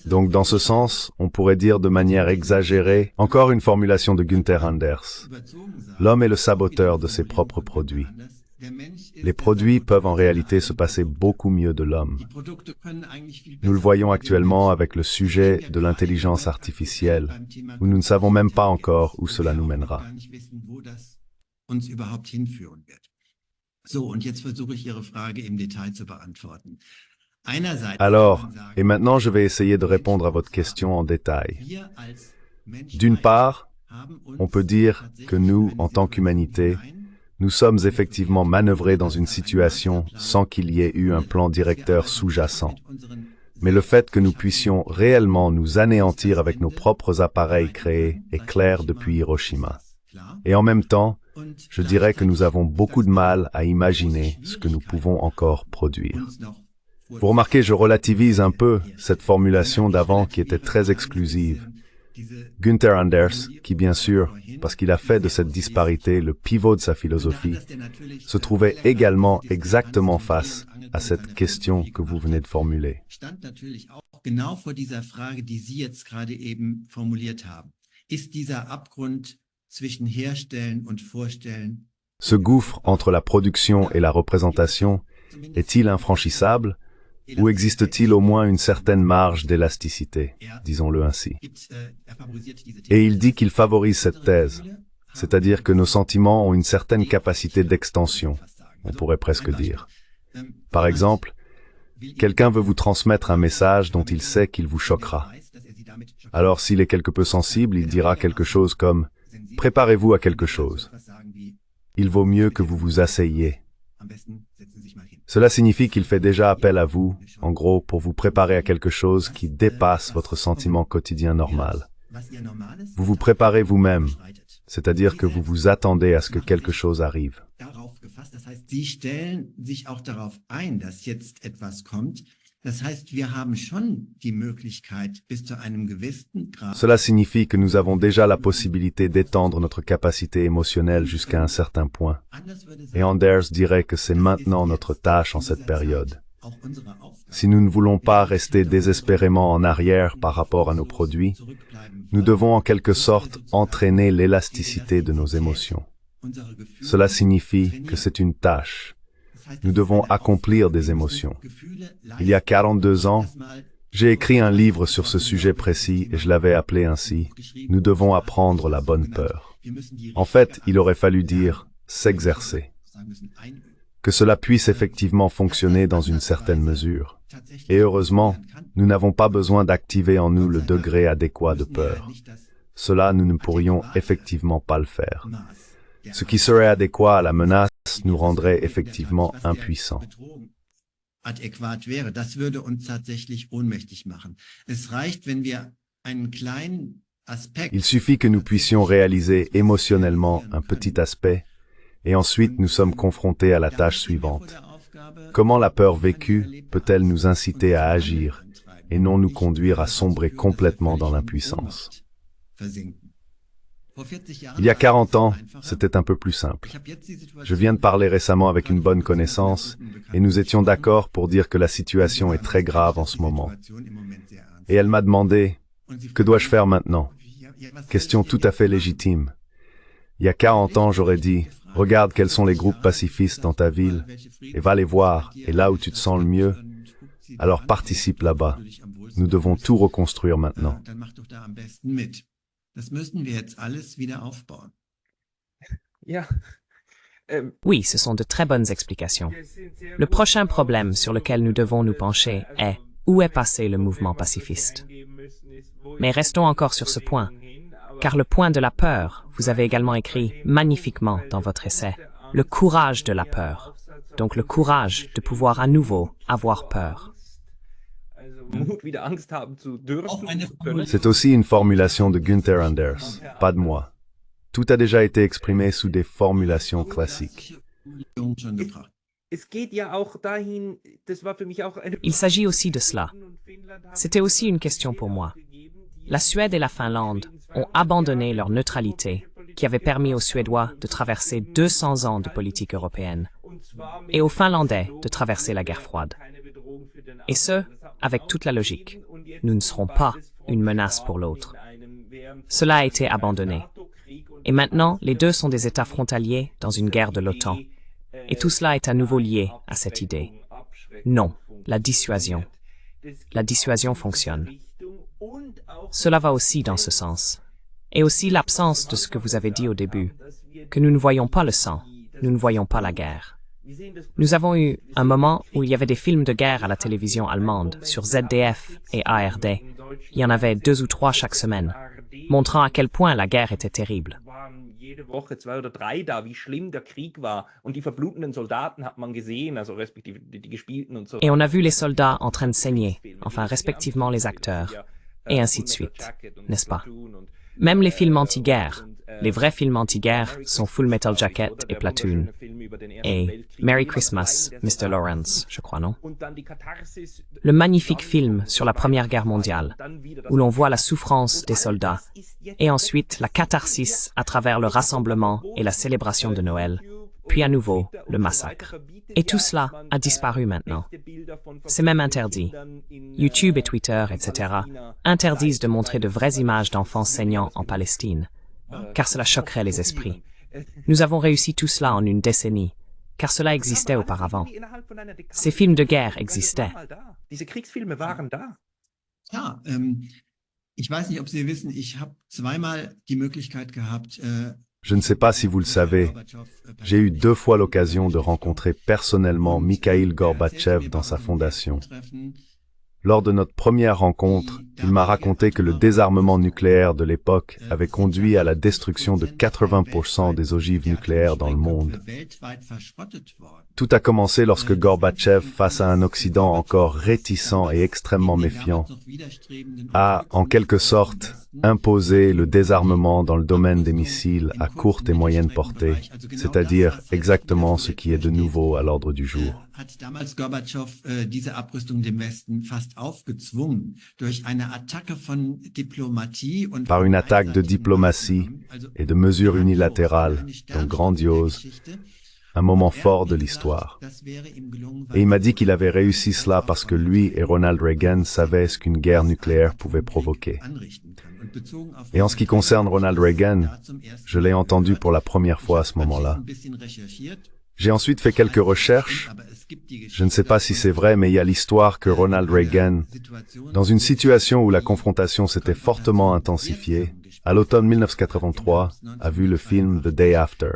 Donc dans ce sens, on pourrait dire de manière exagérée, encore une formulation de Günther Anders, l'homme est le saboteur de ses propres produits. Les produits peuvent en réalité se passer beaucoup mieux de l'homme. Nous le voyons actuellement avec le sujet de l'intelligence artificielle, où nous ne savons même pas encore où cela nous mènera. Alors, et maintenant je vais essayer de répondre à votre question en détail. D'une part, on peut dire que nous, en tant qu'humanité, nous sommes effectivement manœuvrés dans une situation sans qu'il y ait eu un plan directeur sous-jacent. Mais le fait que nous puissions réellement nous anéantir avec nos propres appareils créés est clair depuis Hiroshima. Et en même temps, je dirais que nous avons beaucoup de mal à imaginer ce que nous pouvons encore produire. Vous remarquez, je relativise un peu cette formulation d'avant qui était très exclusive. Günther Anders, qui bien sûr, parce qu'il a fait de cette disparité le pivot de sa philosophie, se trouvait également exactement face à cette question que vous venez de formuler. Ce gouffre entre la production et la représentation est-il infranchissable? Ou existe-t-il au moins une certaine marge d'élasticité, disons-le ainsi? Et il dit qu'il favorise cette thèse, c'est-à-dire que nos sentiments ont une certaine capacité d'extension, on pourrait presque dire. Par exemple, quelqu'un veut vous transmettre un message dont il sait qu'il vous choquera. Alors s'il est quelque peu sensible, il dira quelque chose comme « Préparez-vous à quelque chose. Il vaut mieux que vous vous asseyiez. » Cela signifie qu'il fait déjà appel à vous, en gros, pour vous préparer à quelque chose qui dépasse votre sentiment quotidien normal. Vous vous préparez vous-même, c'est-à-dire que vous vous attendez à ce que quelque chose arrive. Das heißt, wir haben schon die Möglichkeit, bis zu einem gewissen Grad. Cela signifie que nous avons déjà la possibilité d'étendre notre capacité émotionnelle jusqu'à un certain point. Et Anders dirait que c'est maintenant notre tâche en cette période. Si nous ne voulons pas rester désespérément en arrière par rapport à nos produits, nous devons en quelque sorte entraîner l'élasticité de nos émotions. Cela signifie que c'est une tâche. Nous devons accomplir des émotions. Il y a 42 ans, j'ai écrit un livre sur ce sujet précis et je l'avais appelé ainsi « Nous devons apprendre la bonne peur ». En fait, il aurait fallu dire « s'exercer ». Que cela puisse effectivement fonctionner dans une certaine mesure. Et heureusement, nous n'avons pas besoin d'activer en nous le degré adéquat de peur. Cela, nous ne pourrions effectivement pas le faire. Ce qui serait adéquat à la menace nous rendrait effectivement impuissants. Adäquat wäre, das würde uns tatsächlich ohnmächtig machen. Es reicht, wenn wir einen kleinen Aspekt. Il suffit que nous puissions réaliser émotionnellement un petit aspect, et ensuite nous sommes confrontés à la tâche suivante. Comment la peur vécue peut-elle nous inciter à agir, et non nous conduire à sombrer complètement dans l'impuissance? Il y a 40 ans, c'était un peu plus simple. Je viens de parler récemment avec une bonne connaissance et nous étions d'accord pour dire que la situation est très grave en ce moment. Et elle m'a demandé, que dois-je faire maintenant? Question tout à fait légitime. Il y a 40 ans, j'aurais dit, regarde quels sont les groupes pacifistes dans ta ville et va les voir, et là où tu te sens le mieux, alors participe là-bas. Nous devons tout reconstruire maintenant. Das müssen wir jetzt alles wieder aufbauen. Oui, ce sont de très bonnes explications. Le prochain problème sur lequel nous devons nous pencher est où est passé le mouvement pacifiste? Mais restons encore sur ce point, car le point de la peur, vous avez également écrit magnifiquement dans votre essai, le courage de la peur. Donc le courage de pouvoir à nouveau avoir peur. C'est aussi une formulation de Günther Anders, pas de moi. Tout a déjà été exprimé sous des formulations classiques. Il s'agit aussi de cela. C'était aussi une question pour moi. La Suède et la Finlande ont abandonné leur neutralité, qui avait permis aux Suédois de traverser 200 ans de politique européenne, et aux Finlandais de traverser la guerre froide. Et ce, avec toute la logique. Nous ne serons pas une menace pour l'autre. Cela a été abandonné. Et maintenant, les deux sont des États frontaliers dans une guerre de l'OTAN. Et tout cela est à nouveau lié à cette idée. Non, la dissuasion. La dissuasion fonctionne. Cela va aussi dans ce sens. Et aussi l'absence de ce que vous avez dit au début, que nous ne voyons pas le sang, nous ne voyons pas la guerre. Nous avons eu un moment où il y avait des films de guerre à la télévision allemande sur ZDF et ARD. Il y en avait 2 ou 3 chaque semaine, montrant à quel point la guerre était terrible. Et on a vu les soldats en train de saigner, enfin respectivement les acteurs, et ainsi de suite, n'est-ce pas? Même les films anti-guerre, les vrais films anti-guerre sont Full Metal Jacket et Platoon. Et Merry Christmas, Mr. Lawrence, je crois, non? Le magnifique film sur la Première Guerre mondiale, où l'on voit la souffrance des soldats, et ensuite la catharsis à travers le rassemblement et la célébration de Noël, puis à nouveau le massacre. Et tout cela a disparu maintenant. C'est même interdit. YouTube et Twitter, etc., interdisent de montrer de vraies images d'enfants saignant en Palestine, car cela choquerait les esprits. Nous avons réussi tout cela en une décennie, car cela existait auparavant. Ces films de guerre existaient. Ja, ich weiß nicht, ob Sie wissen, ich habe zweimal die Möglichkeit gehabt. Je ne sais pas si vous le savez, j'ai eu 2 fois l'occasion de rencontrer personnellement Mikhaïl Gorbatchev dans sa fondation. Lors de notre première rencontre, il m'a raconté que le désarmement nucléaire de l'époque avait conduit à la destruction de 80% des ogives nucléaires dans le monde. Tout a commencé lorsque Gorbatchev, face à un Occident encore réticent et extrêmement méfiant, a, en quelque sorte, imposer le désarmement dans le domaine des missiles à courte et moyenne portée, c'est-à-dire exactement ce qui est de nouveau à l'ordre du jour. Hat damals Gorbatschow diese Abrüstung dem Westen fast aufgezwungen durch eine Attacke von Diplomatie und Par une attaque de diplomatie et de mesures unilatérales, donc grandioses, un moment fort de l'histoire. Et il m'a dit qu'il avait réussi cela parce que lui et Ronald Reagan savaient ce qu'une guerre nucléaire pouvait provoquer. Et en ce qui concerne Ronald Reagan, je l'ai entendu pour la première fois à ce moment-là. J'ai ensuite fait quelques recherches. Je ne sais pas si c'est vrai, mais il y a l'histoire que Ronald Reagan, dans une situation où la confrontation s'était fortement intensifiée, à l'automne 1983, a vu le film The Day After.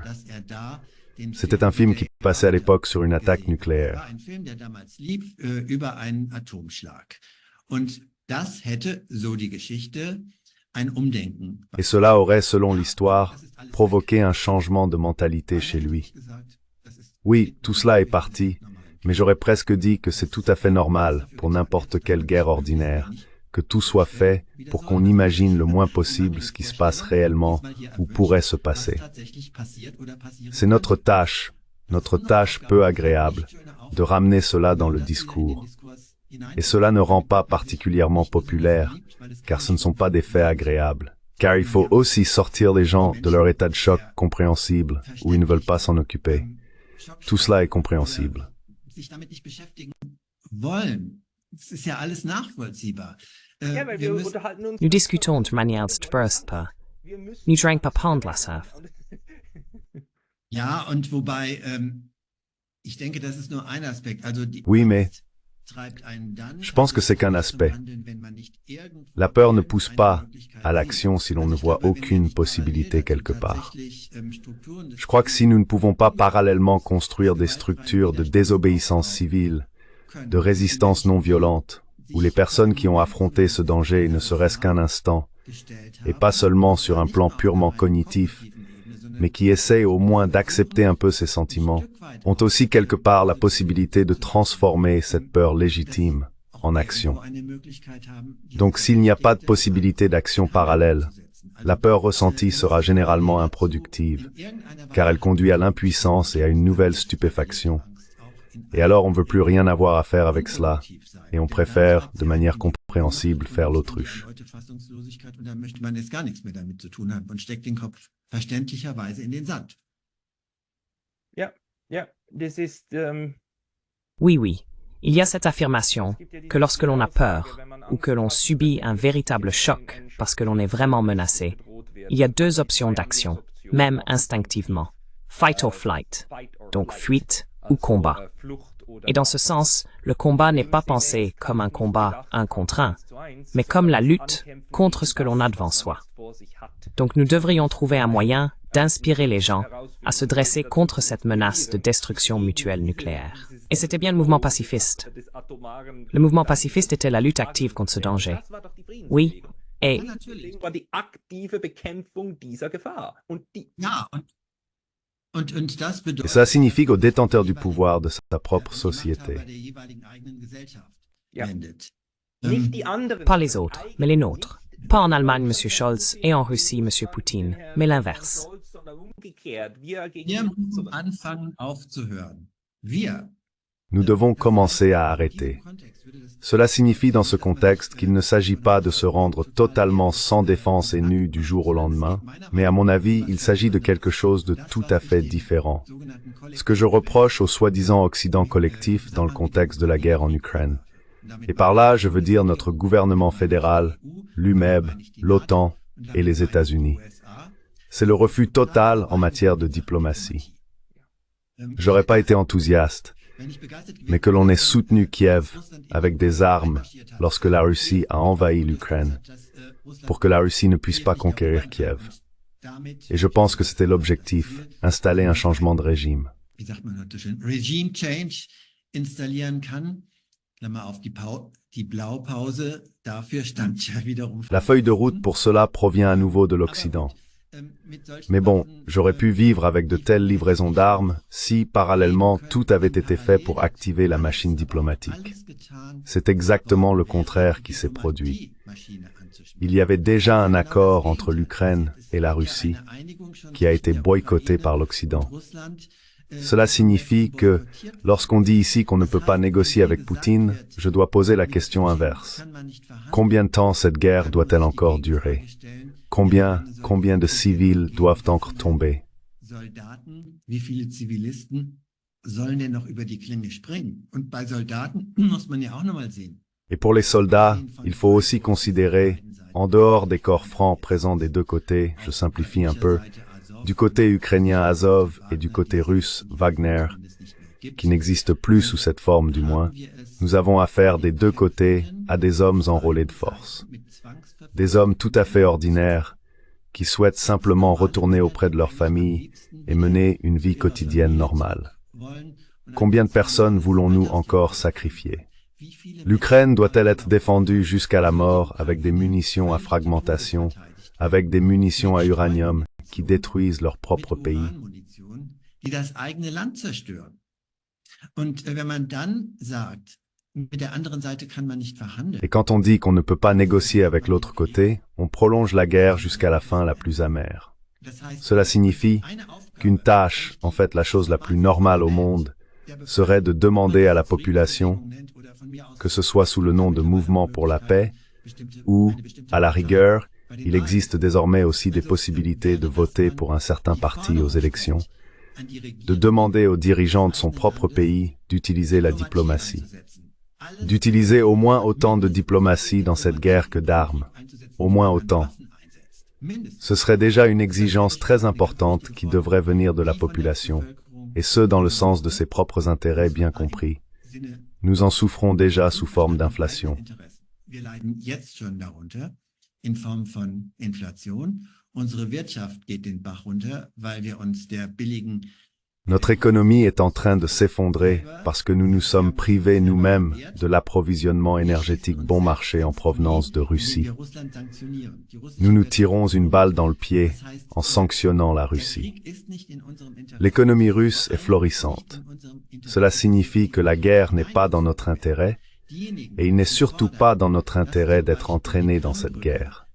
C'était un film qui passait à l'époque sur une attaque nucléaire. Et cela aurait, selon l'histoire, provoqué un changement de mentalité chez lui. Oui, tout cela est parti, mais j'aurais presque dit que c'est tout à fait normal pour n'importe quelle guerre ordinaire, que tout soit fait pour qu'on imagine le moins possible ce qui se passe réellement ou pourrait se passer. C'est notre tâche peu agréable, de ramener cela dans le discours. Et cela ne rend pas particulièrement populaire, car ce ne sont pas des faits agréables. Car il faut aussi sortir les gens de leur état de choc compréhensible, où ils ne veulent pas s'en occuper. Tout cela est compréhensible. Nous discutons de manière ströstbar. Nous drängen pas prendre la sauve. Ja, und wobei, ich denke, das ist nur ein Aspekt. Also Oui, mais je pense que c'est qu'un aspect. La peur ne pousse pas à l'action si l'on ne voit aucune possibilité quelque part. Je crois que si nous ne pouvons pas parallèlement construire des structures de désobéissance civile, de résistance non violente, où les personnes qui ont affronté ce danger ne serait-ce qu'un instant, et pas seulement sur un plan purement cognitif, mais qui essayent au moins d'accepter un peu ces sentiments, ont aussi quelque part la possibilité de transformer cette peur légitime en action. Donc s'il n'y a pas de possibilité d'action parallèle, la peur ressentie sera généralement improductive, car elle conduit à l'impuissance et à une nouvelle stupéfaction. Et alors on ne veut plus rien avoir à faire avec cela, et on préfère, de manière compréhensible, faire l'autruche. Oui, oui. Il y a cette affirmation que lorsque l'on a peur ou que l'on subit un véritable choc parce que l'on est vraiment menacé, il y a deux options d'action, même instinctivement. Fight or flight, donc fuite ou combat. Et dans ce sens, le combat n'est pas pensé comme un combat un contre un, mais comme la lutte contre ce que l'on a devant soi. Donc nous devrions trouver un moyen d'inspirer les gens à se dresser contre cette menace de destruction mutuelle nucléaire. Et c'était bien le mouvement pacifiste. Le mouvement pacifiste était la lutte active contre ce danger. Oui, et Et ça signifie qu'au détenteur du pouvoir de sa propre société. Pas les autres, mais les nôtres. Pas en Allemagne, M. Scholz, et en Russie, M. Poutine, mais l'inverse. Nous devons commencer à arrêter. Cela signifie dans ce contexte qu'il ne s'agit pas de se rendre totalement sans défense et nu du jour au lendemain, mais à mon avis, il s'agit de quelque chose de tout à fait différent. Ce que je reproche au soi-disant Occident collectif dans le contexte de la guerre en Ukraine. Et par là, je veux dire notre gouvernement fédéral, l'UMEB, l'OTAN et les États-Unis. C'est le refus total en matière de diplomatie. J'aurais pas été enthousiaste, mais que l'on ait soutenu Kiev avec des armes lorsque la Russie a envahi l'Ukraine, pour que la Russie ne puisse pas conquérir Kiev. Et je pense que c'était l'objectif, installer un changement de régime. La feuille de route pour cela provient à nouveau de l'Occident. Mais bon, j'aurais pu vivre avec de telles livraisons d'armes si, parallèlement, tout avait été fait pour activer la machine diplomatique. C'est exactement le contraire qui s'est produit. il y avait déjà un accord entre l'Ukraine et la Russie qui a été boycotté par l'Occident. Cela signifie que, lorsqu'on dit ici qu'on ne peut pas négocier avec Poutine, je dois poser la question inverse. Combien de temps cette guerre doit-elle encore durer? Combien de civils doivent encore tomber? Wie viele Zivilisten sollen denn noch über die Klinge springen? Und bei Soldaten muss man ja auch noch mal sehen. Et pour les soldats, il faut aussi considérer, en dehors des corps francs présents des deux côtés, je simplifie un peu, du côté ukrainien Azov et du côté russe Wagner, qui n'existe plus sous cette forme du moins, nous avons affaire des deux côtés à des hommes enrôlés de force. Des hommes tout à fait ordinaires, qui souhaitent simplement retourner auprès de leur famille et mener une vie quotidienne normale. Combien de personnes voulons-nous encore sacrifier? L'Ukraine doit-elle être défendue jusqu'à la mort avec des munitions à fragmentation, avec des munitions à uranium qui détruisent leur propre pays? Die das eigene Land zerstören. Und wenn man dann sagt, mit der anderen Seite kann man nicht verhandeln. Et quand on dit qu'on ne peut pas négocier avec l'autre côté, on prolonge la guerre jusqu'à la fin la plus amère. Cela signifie qu'une tâche, en fait la chose la plus normale au monde, serait de demander à la population, que ce soit sous le nom de mouvement pour la paix, ou, à la rigueur, il existe désormais aussi des possibilités de voter pour un certain parti aux élections, de demander aux dirigeants de son propre pays d'utiliser la diplomatie. D'utiliser au moins autant de diplomatie dans cette guerre que d'armes, au moins autant. Ce serait déjà une exigence très importante qui devrait venir de la population, et ce dans le sens de ses propres intérêts bien compris. Nous en souffrons déjà sous forme d'inflation. In Form von Inflation. Unsere Wirtschaft geht den Bach runter, weil wir uns der billigen. Notre économie est en train de s'effondrer parce que nous nous sommes privés nous-mêmes de l'approvisionnement énergétique bon marché en provenance de Russie. Nous nous tirons une balle dans le pied en sanctionnant la Russie. L'économie russe est florissante. Cela signifie que la guerre n'est pas dans notre intérêt et il n'est surtout pas dans notre intérêt d'être entraînés dans cette guerre.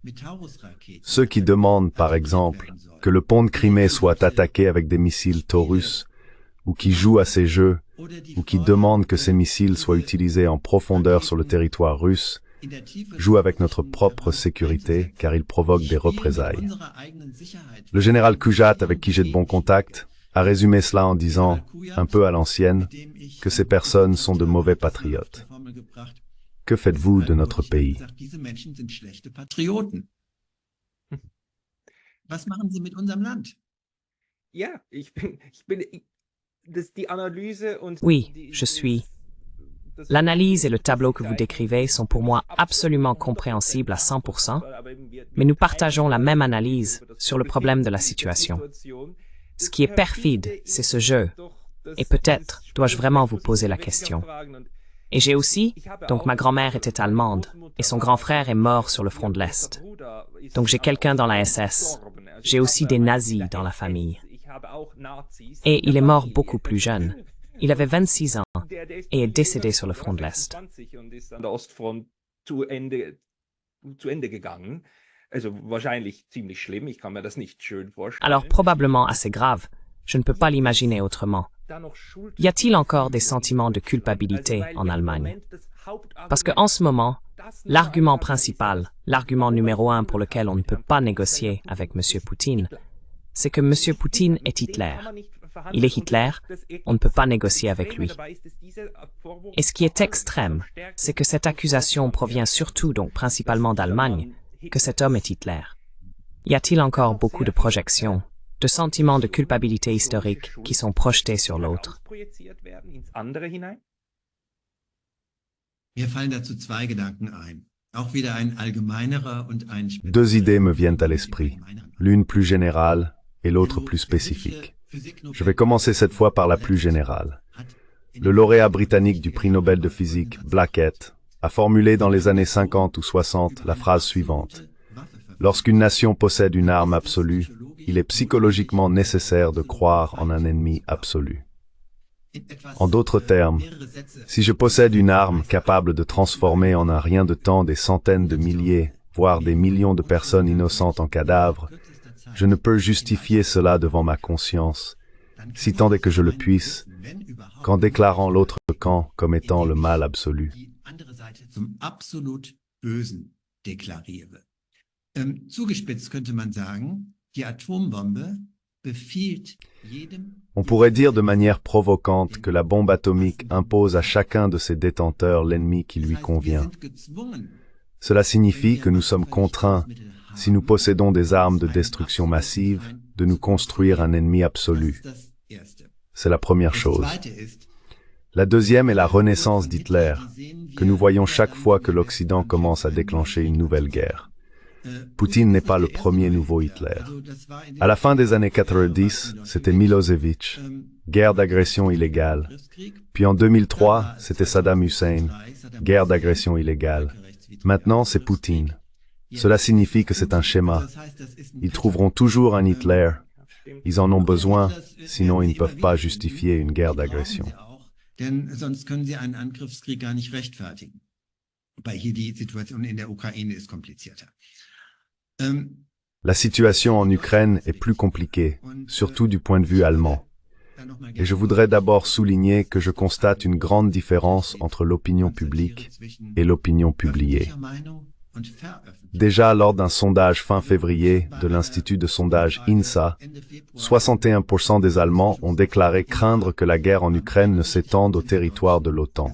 Ceux qui demandent, par exemple, que le pont de Crimée soit attaqué avec des missiles Taurus, ou qui jouent à ces jeux, ou qui demandent que ces missiles soient utilisés en profondeur sur le territoire russe, jouent avec notre propre sécurité, car ils provoquent des représailles. Le général Kujat, avec qui j'ai de bons contacts, a résumé cela en disant, un peu à l'ancienne, que ces personnes sont de mauvais patriotes. Que faites-vous de notre pays? Was machen Sie mit unserem Land? Ja, die Analyse und Oui, je suis. L'analyse et le tableau que vous décrivez sont pour moi absolument compréhensibles à 100%, mais nous partageons la même analyse sur le problème de la situation. Ce qui est perfide, c'est ce jeu, et peut-être dois-je vraiment vous poser la question. Et j'ai aussi, donc ma grand-mère était allemande, et son grand frère est mort sur le front de l'Est. Donc j'ai quelqu'un dans la SS. J'ai aussi des nazis dans la famille. Et il est mort beaucoup plus jeune. Il avait 26 ans et est décédé sur le front de l'Est. Alors probablement assez grave. Je ne peux pas l'imaginer autrement. Y a-t-il encore des sentiments de culpabilité en Allemagne? Parce qu'en ce moment, l'argument principal, l'argument numéro 1 pour lequel on ne peut pas négocier avec M. Poutine, c'est que M. Poutine est Hitler. Il est Hitler, on ne peut pas négocier avec lui. Et ce qui est extrême, c'est que cette accusation provient surtout, donc principalement d'Allemagne, que cet homme est Hitler. Y a-t-il encore beaucoup de projections, de sentiments de culpabilité historique qui sont projetés sur l'autre? Mir fallen dazu zwei Gedanken ein. Auch wieder ein allgemeinerer und ein Deux idées me viennent à l'esprit, l'une plus générale et l'autre plus spécifique. Je vais commencer cette fois par la plus générale. Le lauréat britannique du prix Nobel de physique, Blackett, a formulé dans les années 50 ou 60 la phrase suivante. Lorsqu'une nation possède une arme absolue, il est psychologiquement nécessaire de croire en un ennemi absolu. En d'autres termes, si je possède une arme capable de transformer en un rien de temps des centaines de milliers, voire des millions de personnes innocentes en cadavres, je ne peux justifier cela devant ma conscience, si tant est que je le puisse, qu'en déclarant l'autre camp comme étant le mal absolu. Zugespitzt könnte man sagen, die Atombombe befiehlt jedem. On pourrait dire de manière provocante que la bombe atomique impose à chacun de ses détenteurs l'ennemi qui lui convient. Cela signifie que nous sommes contraints, si nous possédons des armes de destruction massive, de nous construire un ennemi absolu. C'est la première chose. La deuxième est la renaissance d'Hitler, que nous voyons chaque fois que l'Occident commence à déclencher une nouvelle guerre. Poutine n'est pas le premier nouveau Hitler. À la fin des années 90, c'était Milosevic, guerre d'agression illégale. Puis en 2003, c'était Saddam Hussein, guerre d'agression illégale. Maintenant, c'est Poutine. Cela signifie que c'est un schéma. Ils trouveront toujours un Hitler. Ils en ont besoin, sinon ils ne peuvent pas justifier une guerre d'agression. Denn sonst können sie einen Angriffskrieg gar nicht rechtfertigen. Wobei hier die Situation in der Ukraine ist komplizierter. La situation en Ukraine est plus compliquée, surtout du point de vue allemand. Et je voudrais d'abord souligner que je constate une grande différence entre l'opinion publique et l'opinion publiée. Déjà lors d'un sondage fin février de l'Institut de sondage INSA, 61% des Allemands ont déclaré craindre que la guerre en Ukraine ne s'étende au territoire de l'OTAN.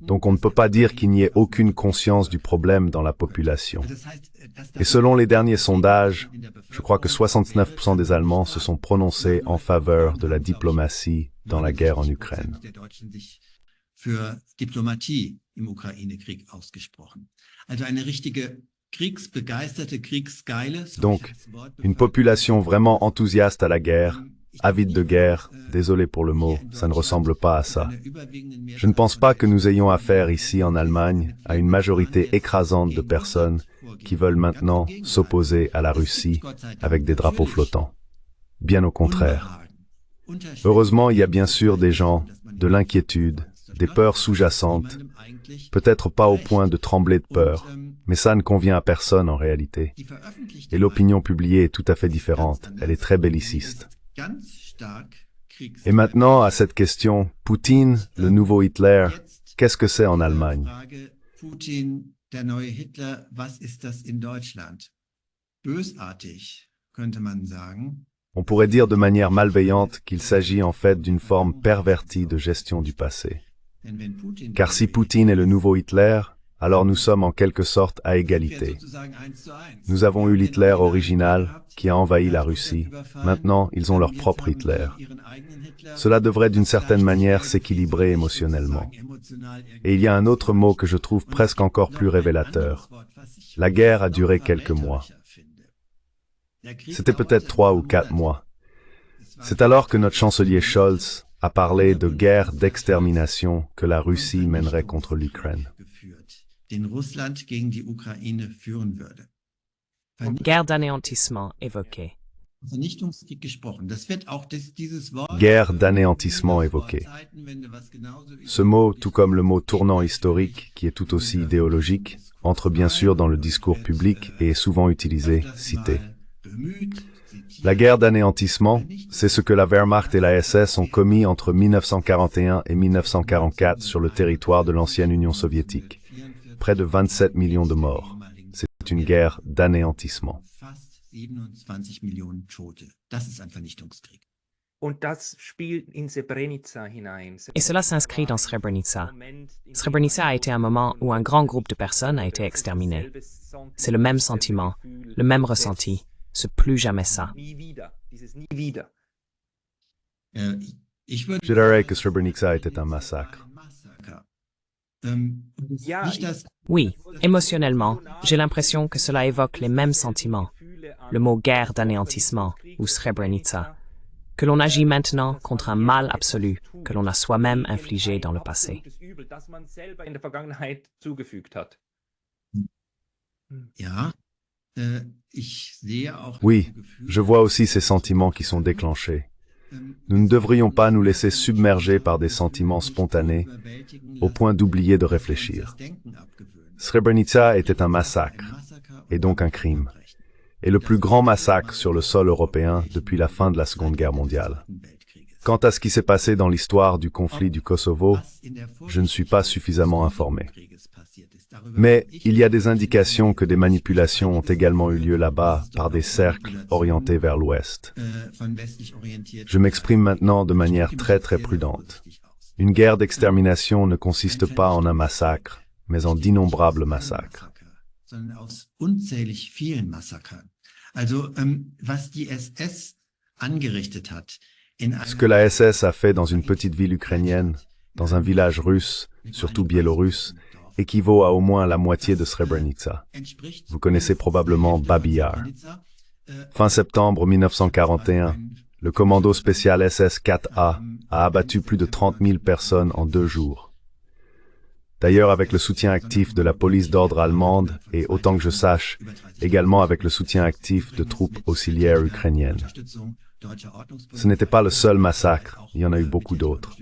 Donc on ne peut pas dire qu'il n'y ait aucune conscience du problème dans la population. Et selon les derniers sondages, je crois que 69% des Allemands se sont prononcés en faveur de la diplomatie dans la guerre en Ukraine. Donc, une population vraiment enthousiaste à la guerre, avide de guerre, désolé pour le mot, ça ne ressemble pas à ça. Je ne pense pas que nous ayons affaire ici en Allemagne à une majorité écrasante de personnes qui veulent maintenant s'opposer à la Russie avec des drapeaux flottants. Bien au contraire. Heureusement, il y a bien sûr des gens, de l'inquiétude, des peurs sous-jacentes, peut-être pas au point de trembler de peur, mais ça ne convient à personne en réalité. Et l'opinion publiée est tout à fait différente, elle est très belliciste. Et maintenant, à cette question, Poutine, le nouveau Hitler, qu'est-ce que c'est en Allemagne? Der neue Hitler, was ist das in Deutschland? Bösartig, könnte man sagen. On pourrait dire de manière malveillante qu'il s'agit en fait d'une forme pervertie de gestion du passé. Car si Poutine est le nouveau Hitler, alors nous sommes en quelque sorte à égalité. Nous avons eu l'Hitler original qui a envahi la Russie. Maintenant, ils ont leur propre Hitler. Cela devrait d'une certaine manière s'équilibrer émotionnellement. Et il y a un autre mot que je trouve presque encore plus révélateur. La guerre a duré quelques mois. C'était peut-être 3 ou 4 mois. C'est alors que notre chancelier Scholz a parlé de guerre d'extermination que la Russie mènerait contre l'Ukraine. Guerre d'anéantissement évoquée. Guerre d'anéantissement évoquée. Ce mot, tout comme le mot tournant historique, qui est tout aussi idéologique, entre bien sûr dans le discours public et est souvent utilisé, cité. La guerre d'anéantissement, c'est ce que la Wehrmacht et la SS ont commis entre 1941 et 1944 sur le territoire de l'ancienne Union soviétique. Près de 27 millions de morts. C'est une guerre d'anéantissement. Et cela s'inscrit dans Srebrenica. Srebrenica a été un moment où un grand groupe de personnes a été exterminé. C'est le même sentiment, le même ressenti. Ce plus jamais ça. Je dirais que Srebrenica était un massacre. Oui, émotionnellement, j'ai l'impression que cela évoque les mêmes sentiments. Le mot guerre d'anéantissement ou Srebrenica. Que l'on agit maintenant contre un mal absolu que l'on a soi-même infligé dans le passé. Oui, je vois aussi ces sentiments qui sont déclenchés. Nous ne devrions pas nous laisser submerger par des sentiments spontanés, au point d'oublier de réfléchir. Srebrenica était un massacre, et donc un crime, et le plus grand massacre sur le sol européen depuis la fin de la Seconde Guerre mondiale. Quant à ce qui s'est passé dans l'histoire du conflit du Kosovo, je ne suis pas suffisamment informé. Mais il y a des indications que des manipulations ont également eu lieu là-bas par des cercles orientés vers l'Ouest. Je m'exprime maintenant de manière très prudente. Une guerre d'extermination ne consiste pas en un massacre, mais en d'innombrables massacres. Ce que la SS a fait dans une petite ville ukrainienne, dans un village russe, surtout biélorusse, équivaut à au moins la moitié de Srebrenica. Vous connaissez probablement Babi Yar. Fin septembre 1941, le commando spécial SS-4A a abattu plus de 30 000 personnes en 2 jours. D'ailleurs, avec le soutien actif de la police d'ordre allemande et, autant que je sache, également avec le soutien actif de troupes auxiliaires ukrainiennes. Ce n'était pas le seul massacre, il y en a eu beaucoup d'autres.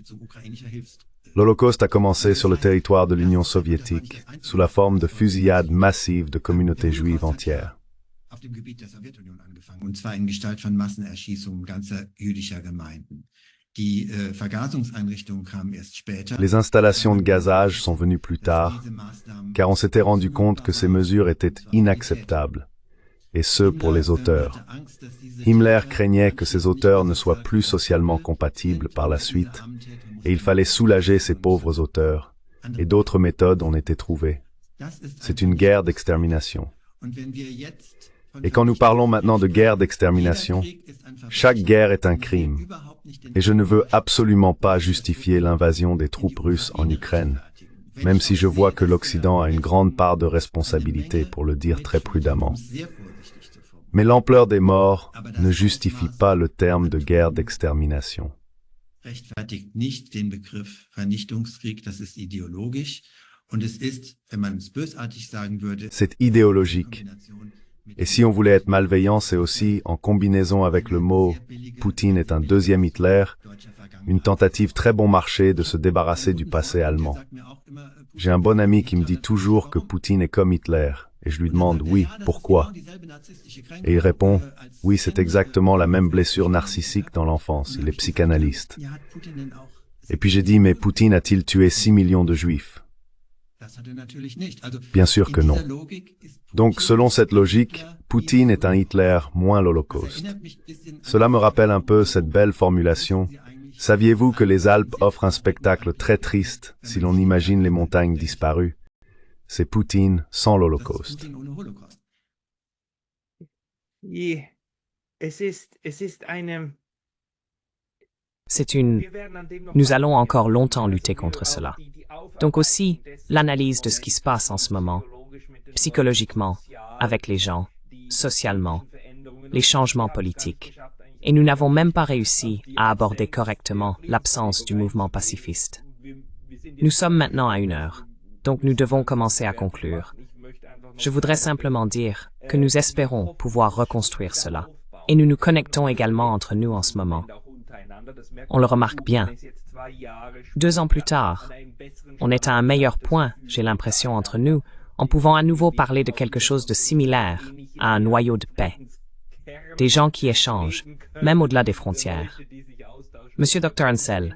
L'Holocauste a commencé sur le territoire de l'Union soviétique, sous la forme de fusillades massives de communautés juives entières. Les installations de gazage sont venues plus tard, car on s'était rendu compte que ces mesures étaient inacceptables, et ce pour les auteurs. Himmler craignait que ces auteurs ne soient plus socialement compatibles par la suite, et il fallait soulager ces pauvres auteurs, et d'autres méthodes ont été trouvées. C'est une guerre d'extermination. Et quand nous parlons maintenant de guerre d'extermination, chaque guerre est un crime, et je ne veux absolument pas justifier l'invasion des troupes russes en Ukraine, même si je vois que l'Occident a une grande part de responsabilité, pour le dire très prudemment. Mais l'ampleur des morts ne justifie pas le terme de guerre d'extermination. Rechtfertigt nicht den Begriff Vernichtungskrieg, das ist ideologisch und es ist, wenn man es bösartig sagen würde, c'est idéologique. Et si on voulait être malveillant, c'est aussi, en combinaison avec le mot « Poutine est un deuxième Hitler », une tentative très bon marché de se débarrasser du passé allemand. J'ai un bon ami qui me dit toujours que Poutine est comme Hitler, et je lui demande « Oui, pourquoi ?» Et il répond « Oui, c'est exactement la même blessure narcissique dans l'enfance, il est psychanalyste. » Et puis j'ai dit « Mais Poutine a-t-il tué 6 millions de Juifs ?» Bien sûr que non. Donc, selon cette logique, Poutine est un Hitler moins l'Holocauste. Cela me rappelle un peu cette belle formulation « Saviez-vous que les Alpes offrent un spectacle très triste si l'on imagine les montagnes disparues ?» C'est Poutine sans l'Holocauste. Nous allons encore longtemps lutter contre cela. Donc aussi, l'analyse de ce qui se passe en ce moment, psychologiquement, avec les gens, socialement, les changements politiques. Et nous n'avons même pas réussi à aborder correctement l'absence du mouvement pacifiste. Nous sommes maintenant à 1 heure, donc nous devons commencer à conclure. Je voudrais simplement dire que nous espérons pouvoir reconstruire cela. Et nous nous connectons également entre nous en ce moment. On le remarque bien. 2 ans plus tard, on est à un meilleur point, j'ai l'impression, entre nous, en pouvant à nouveau parler de quelque chose de similaire à un noyau de paix. Des gens qui échangent, même au-delà des frontières. Monsieur Dr. Ansel,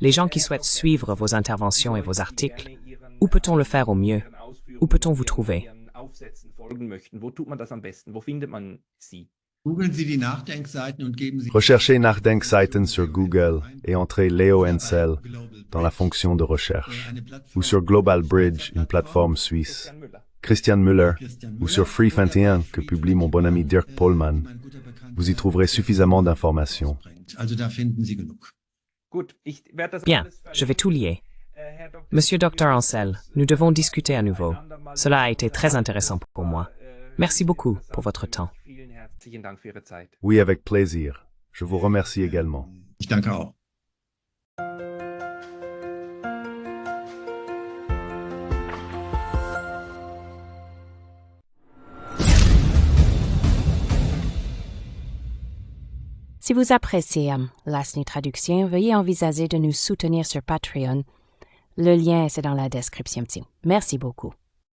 les gens qui souhaitent suivre vos interventions et vos articles, où peut-on le faire au mieux? Où peut-on vous trouver? Recherchez Nachdenkseiten sur Google et entrez Leo Ansel dans la fonction de recherche, ou sur Global Bridge, une plateforme suisse, Christian Müller, ou sur Free21 que publie mon bon ami Dirk Pohlmann. Vous y trouverez suffisamment d'informations. Bien, je vais tout lier. Monsieur Dr. Ansel, nous devons discuter à nouveau. Cela a été très intéressant pour moi. Merci beaucoup pour votre temps. Oui, avec plaisir. Je vous remercie également. Ich danke auch. Si vous appréciez Lasny Traduction, veuillez envisager de nous soutenir sur Patreon. Le lien est dans la description. Merci beaucoup.